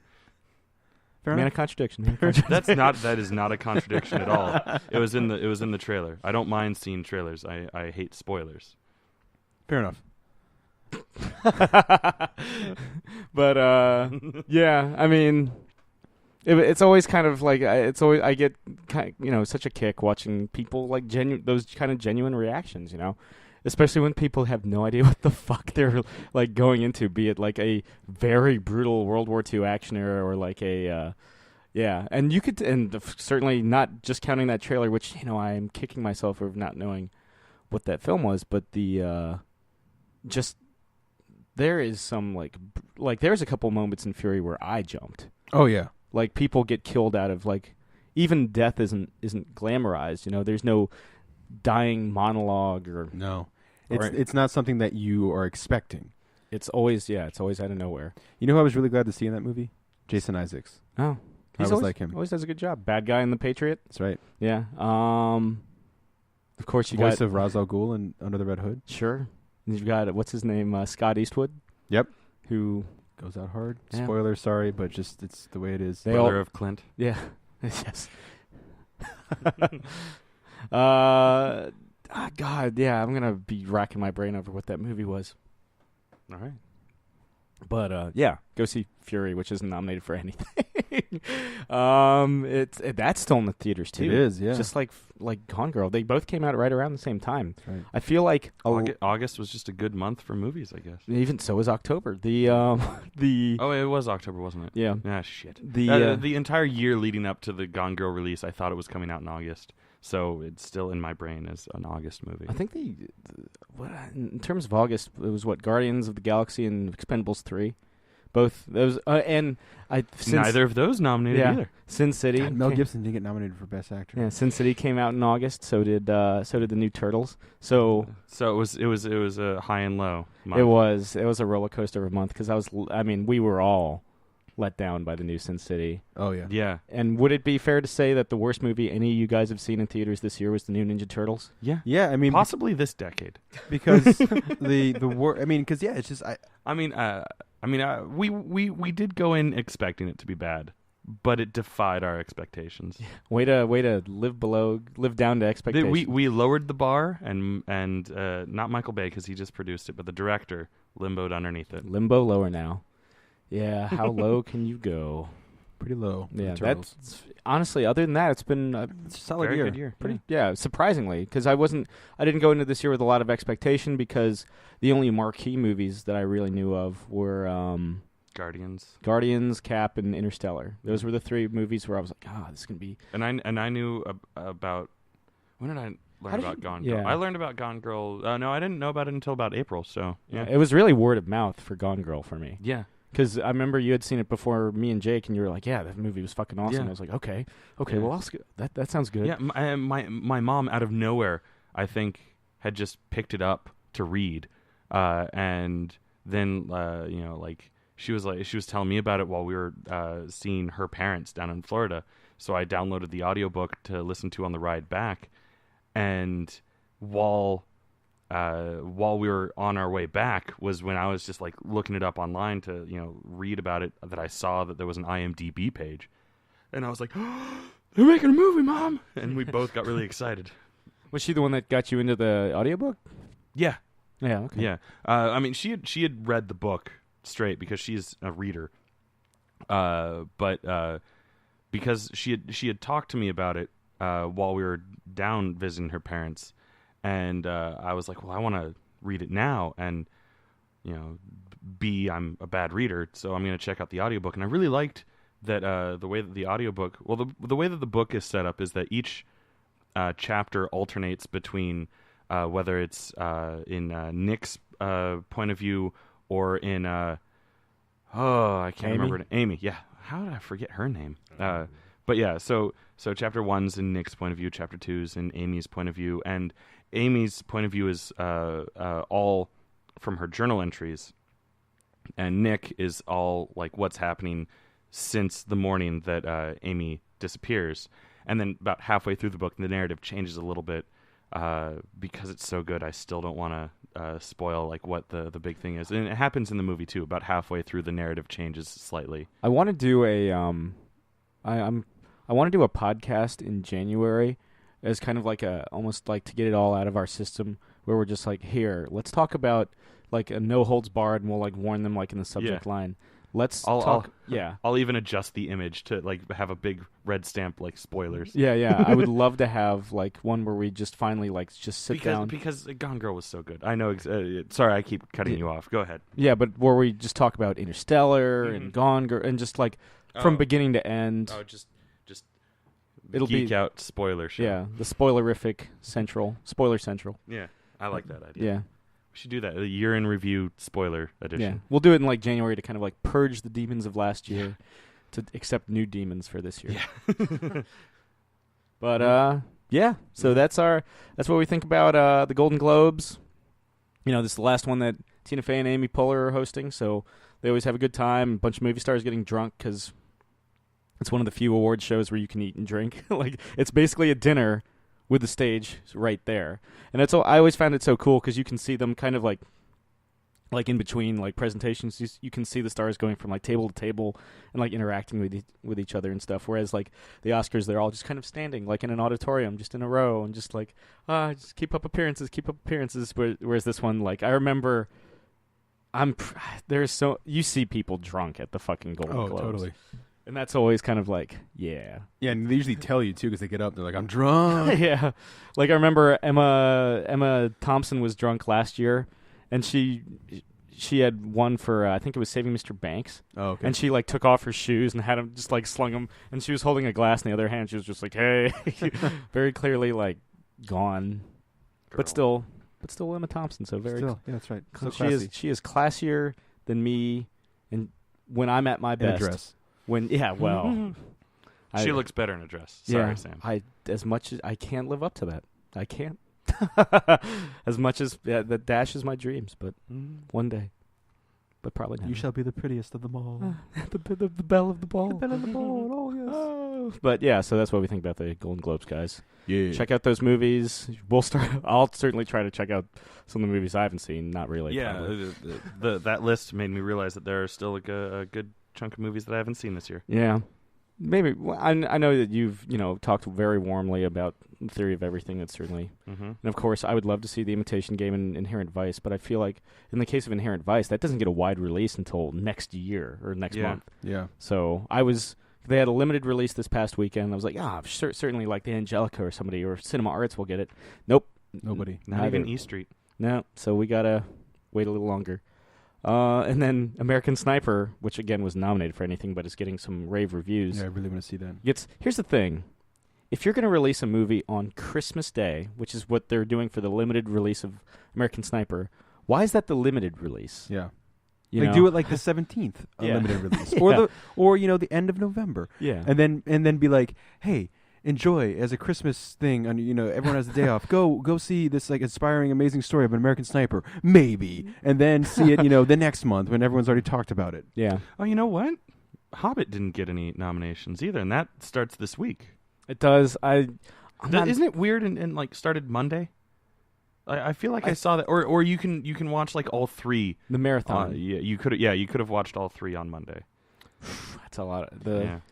Man, a contradiction.
That is not a contradiction at all. It was in the trailer. I don't mind seeing trailers. I hate spoilers.
Fair enough.
But yeah, I mean, It's always kind of like it's always I get such a kick watching people like those kind of genuine reactions, especially when people have no idea what the fuck they're like going into, be it like a very brutal World War II action era or like a and you could certainly not just counting that trailer, which I'm kicking myself for not knowing what that film was, but the just there is some like there's a couple moments in Fury where I jumped.
Oh yeah.
Like people get killed out of like even death isn't glamorized. There's no dying monologue or
no. It's not something that you are expecting.
It's always out of nowhere.
You know who I was really glad to see in that movie? Jason Isaacs.
Oh,
I always like him.
Always does a good job. Bad guy in The Patriot.
That's right.
Yeah. Of course you
voice
got
of Ra's al Ghul in Under the Red Hood.
Sure. And you've got what's his name, Scott Eastwood.
Yep.
Who
goes out hard.
Yeah.
Spoiler, sorry, but just it's the way it is.
Brother of Clint.
Yeah. Yes. God, yeah, I'm gonna be racking my brain over what that movie was.
All right.
But yeah, go see Fury, which isn't nominated for anything. That's still in the theaters too.
It is, yeah.
Just like Gone Girl, they both came out right around the same time.
That's right.
I feel like
August was just a good month for movies, I guess.
Even so was October. The
oh, it was October, wasn't it?
Yeah.
Ah, shit.
The
entire year leading up to the Gone Girl release, I thought it was coming out in August. So it's still in my brain as an August movie.
I think in terms of August, it was Guardians of the Galaxy and Expendables 3. Both those, and
neither of those nominated either.
Sin City.
God, Mel Gibson didn't get nominated for Best Actor.
Yeah, Sin City came out in August. So did the new Turtles. So
it was a high and low month.
It was a roller coaster of a month because we were all let down by the new Sin City.
Oh yeah.
Yeah.
And would it be fair to say that the worst movie any of you guys have seen in theaters this year was the new Ninja Turtles?
Yeah.
Yeah, I mean
possibly this decade.
Because because it's just
we did go in expecting it to be bad, but it defied our expectations.
Way to live down to expectations.
We lowered the bar and not Michael Bay because he just produced it, but the director limboed underneath it.
Limbo lower now. Yeah, how low can you go?
Pretty low.
Yeah, that's honestly. Other than that, it's been a
solid
very
year.
Good year.
Pretty, yeah, surprisingly, because I didn't go into this year with a lot of expectation because the only marquee movies that I really knew of were Guardians, Cap, and Interstellar. Those were the three movies where I was like, this is gonna be.
And I knew about when did I learn about Gone Girl?
Yeah.
I learned about Gone Girl. No, I didn't know about it until about April. So yeah,
It was really word of mouth for Gone Girl for me.
Yeah.
Because I remember you had seen it before me and Jake, and you were like, "Yeah, that movie was fucking awesome."
Yeah.
I was like, "Okay,
yeah.
well, that sounds good."
Yeah, my mom out of nowhere, I think, had just picked it up to read, and then she was telling me about it while we were seeing her parents down in Florida. So I downloaded the audiobook to listen to on the ride back, and while we were on our way back was when I was just like looking it up online to read about it, that I saw that there was an IMDb page, and I was like, oh, they're making a movie, Mom, and we both got really excited.
Was she the one that got you into the audiobook?
Yeah.
Okay.
Yeah. She had read the book straight because she's a reader, but because she had talked to me about it while we were down visiting her parents. And I was like, well, I want to read it now. And, I'm a bad reader, so I'm going to check out the audiobook. And I really liked that the way that the audiobook, the way that the book is set up is that each chapter alternates between whether it's in Nick's point of view or in, I can't remember it. Amy, yeah. How did I forget her name? But yeah, so chapter 1's in Nick's point of view, chapter 2's in Amy's point of view, and Amy's point of view is all from her journal entries, and Nick is all like what's happening since the morning that Amy disappears. And then about halfway through the book, the narrative changes a little bit because it's so good. I still don't want to spoil like what the big thing is, and it happens in the movie too. About halfway through, the narrative changes slightly.
I want to do I want to do a podcast in January as kind of like almost like to get it all out of our system, where we're just like, here, let's talk about like a no holds barred, and we'll like warn them like in the subject line, let's
I'll
talk. Yeah.
I'll even adjust the image to like have a big red stamp like spoilers.
Yeah. I would love to have like one where we just finally like just sit down.
Because Gone Girl was so good. I know. Sorry, I keep cutting you off. Go ahead.
Yeah, but where we just talk about Interstellar and Gone Girl and just like from beginning to end.
Oh, just
it'll
Geek
be
Out spoiler show.
Yeah, the spoilerific spoiler central.
Yeah, I like that idea.
Yeah.
We should do that. A year in review spoiler edition.
Yeah, we'll do it in like January to kind of like purge the demons of last year, to accept new demons for this year.
Yeah.
But yeah. So that's what we think about the Golden Globes. You know, this is the last one that Tina Fey and Amy Poehler are hosting, so they always have a good time. A bunch of movie stars getting drunk because it's one of the few award shows where you can eat and drink. Like it's basically a dinner with the stage right there, and that's all. I always found it so cool because you can see them kind of like in between like presentations. You can see the stars going from like table to table and like interacting with each other and stuff. Whereas like the Oscars, they're all just kind of standing like in an auditorium, just in a row, and just like just keep up appearances. Whereas this one, like I remember, you see people drunk at the fucking Golden Globes.
Oh, totally.
And that's always kind of like, yeah.
Yeah, and they usually tell you, too, because they get up. They're like, I'm drunk.
Yeah. Like, I remember Emma Thompson was drunk last year, and she had won for, I think it was Saving Mr. Banks.
Oh, okay.
And she, like, took off her shoes and had him just, like, slung them. And she was holding a glass in the other hand. She was just like, hey. Very clearly, like, gone.
Girl.
But still Emma Thompson, so very...
Still, yeah, that's right. So
she is classier than me, and when I'm at my best...
In a dress.
She looks better in a dress. Sorry, Sam.
As much as I can't live up to that. I can't. As much as that dashes my dreams, but one day. But probably not.
You shall be the prettiest of them all.
the belle of the ball.
The belle of the ball. Oh yes.
Oh. But yeah, so that's what we think about the Golden Globes, guys.
Yeah.
Check out those movies. I'll certainly try to check out some of the movies I haven't seen. Not really.
Yeah, that list made me realize that there are still a good chunk of movies that I haven't seen this year.
Yeah. Maybe. Well, I know that you've talked very warmly about the Theory of Everything. That's certainly, and of course, I would love to see The Imitation Game and Inherent Vice. But I feel like in the case of Inherent Vice, that doesn't get a wide release until next year or next month.
Yeah.
So they had a limited release this past weekend. I was like, certainly like the Angelica or somebody or Cinema Arts will get it. Nope,
nobody.
Not even E Street.
No. So we gotta wait a little longer. And then American Sniper, which again was nominated for anything, but is getting some rave reviews.
Yeah, I really want to see that.
Here's the thing. If you're going to release a movie on Christmas Day, which is what they're doing for the limited release of American Sniper, why is that the limited release?
Yeah.
You
do it like the 17th limited release. Or the end of November.
Yeah.
And then be like, hey, enjoy as a Christmas thing, and everyone has the day off. Go see this like inspiring, amazing story of an American sniper, maybe, and then see it, the next month when everyone's already talked about it.
Yeah.
Oh, you know what? Hobbit didn't get any nominations either, and that starts this week.
It does.
Isn't it weird and like started Monday? I feel like I saw that, or you can watch like all three.
The marathon.
You could have watched all three on Monday.
That's a lot.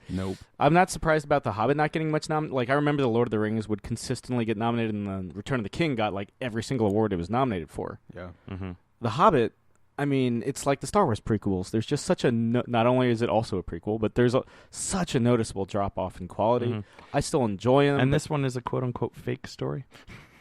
Nope.
I'm not surprised about The Hobbit not getting much Like, I remember The Lord of the Rings would consistently get nominated, and The Return of the King got, like, every single award it was nominated for.
Yeah.
Mm-hmm.
The Hobbit, I mean, it's like the Star Wars prequels. There's just such a... not only is it also a prequel, but there's such a noticeable drop-off in quality.
Mm-hmm.
I still enjoy them.
And this one is a quote-unquote fake story?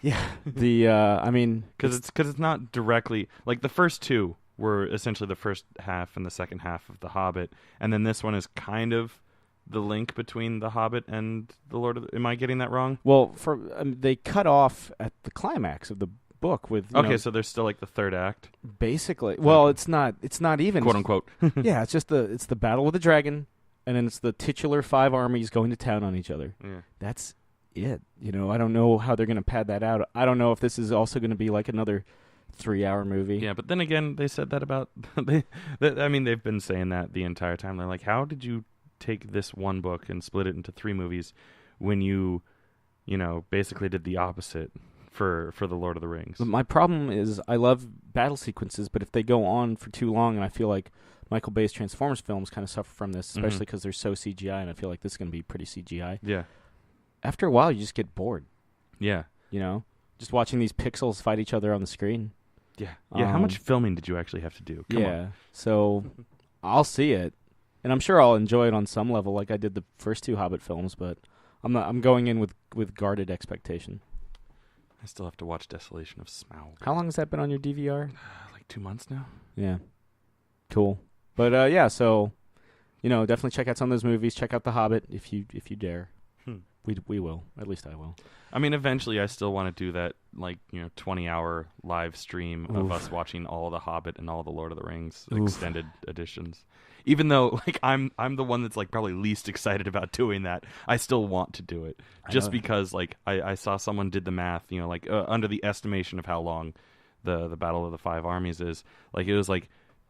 Yeah. Because
it's not directly... Like, the first two were essentially the first half and the second half of The Hobbit, and then this one is kind of the link between The Hobbit and The Lord of the... Am I getting that wrong?
Well, they cut off at the climax of the book with...
so there's still like the third act?
Basically. Well, it's not even...
Quote unquote.
Yeah, it's just the battle with the dragon, and then it's the titular 5 armies going to town on each other.
Yeah. That's
it. I don't know how they're going to pad that out. I don't know if this is also going to be like another 3-hour movie.
Yeah, but then again, they said that about... they've been saying that the entire time. They're like, how did you take this one book and split it into 3 movies when you basically did the opposite for The Lord of the Rings?
But my problem is I love battle sequences, but if they go on for too long, and I feel like Michael Bay's Transformers films kind of suffer from this, especially because they're so CGI, and I feel like this is going to be pretty CGI.
Yeah.
After a while, you just get bored.
Yeah.
Just watching these pixels fight each other on the screen.
Yeah. Yeah. How much filming did you actually have to do? Come on.
So I'll see it, and I'm sure I'll enjoy it on some level, like I did the first 2 Hobbit films. But I'm going in with guarded expectation.
I still have to watch Desolation of Smaug.
How long has that been on your DVR?
Like 2 months now.
Yeah, cool. But yeah, so definitely check out some of those movies. Check out The Hobbit if you dare. We will. At least I will.
I mean, eventually, I still want to do that, 20-hour live stream of us watching all the Hobbit and all the Lord of the Rings extended editions. Even though, I'm the one that's probably least excited about doing that. I still want to do it just because, I saw someone did the math. Under the estimation of how long the Battle of the Five Armies is, it was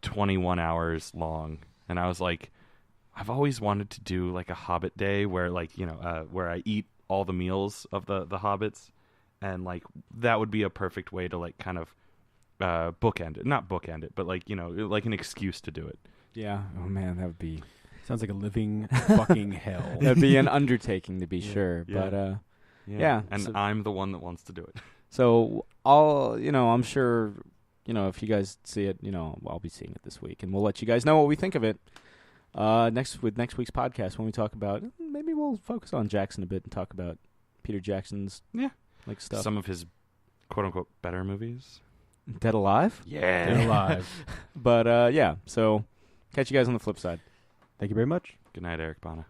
21 hours long, and I was like, I've always wanted to do a Hobbit day where where I eat all the meals of the hobbits, and that would be a perfect way to kind of bookend it, not bookend it, but an excuse to do it.
Yeah. Oh man, that would be
Sounds like a living fucking hell.
that'd be an undertaking to be sure.
Yeah.
But yeah.
And
So,
I'm the one that wants to do it.
so I'm sure if you guys see it, I'll be seeing it this week, and we'll let you guys know what we think of it. Next week's podcast, when we talk about, maybe we'll focus on Jackson a bit and talk about Peter Jackson's stuff.
Some of his quote unquote better movies.
Dead Alive.
Yeah.
They're alive.
But yeah, so catch you guys on the flip side.
Thank you very much.
Good night, Eric Bana.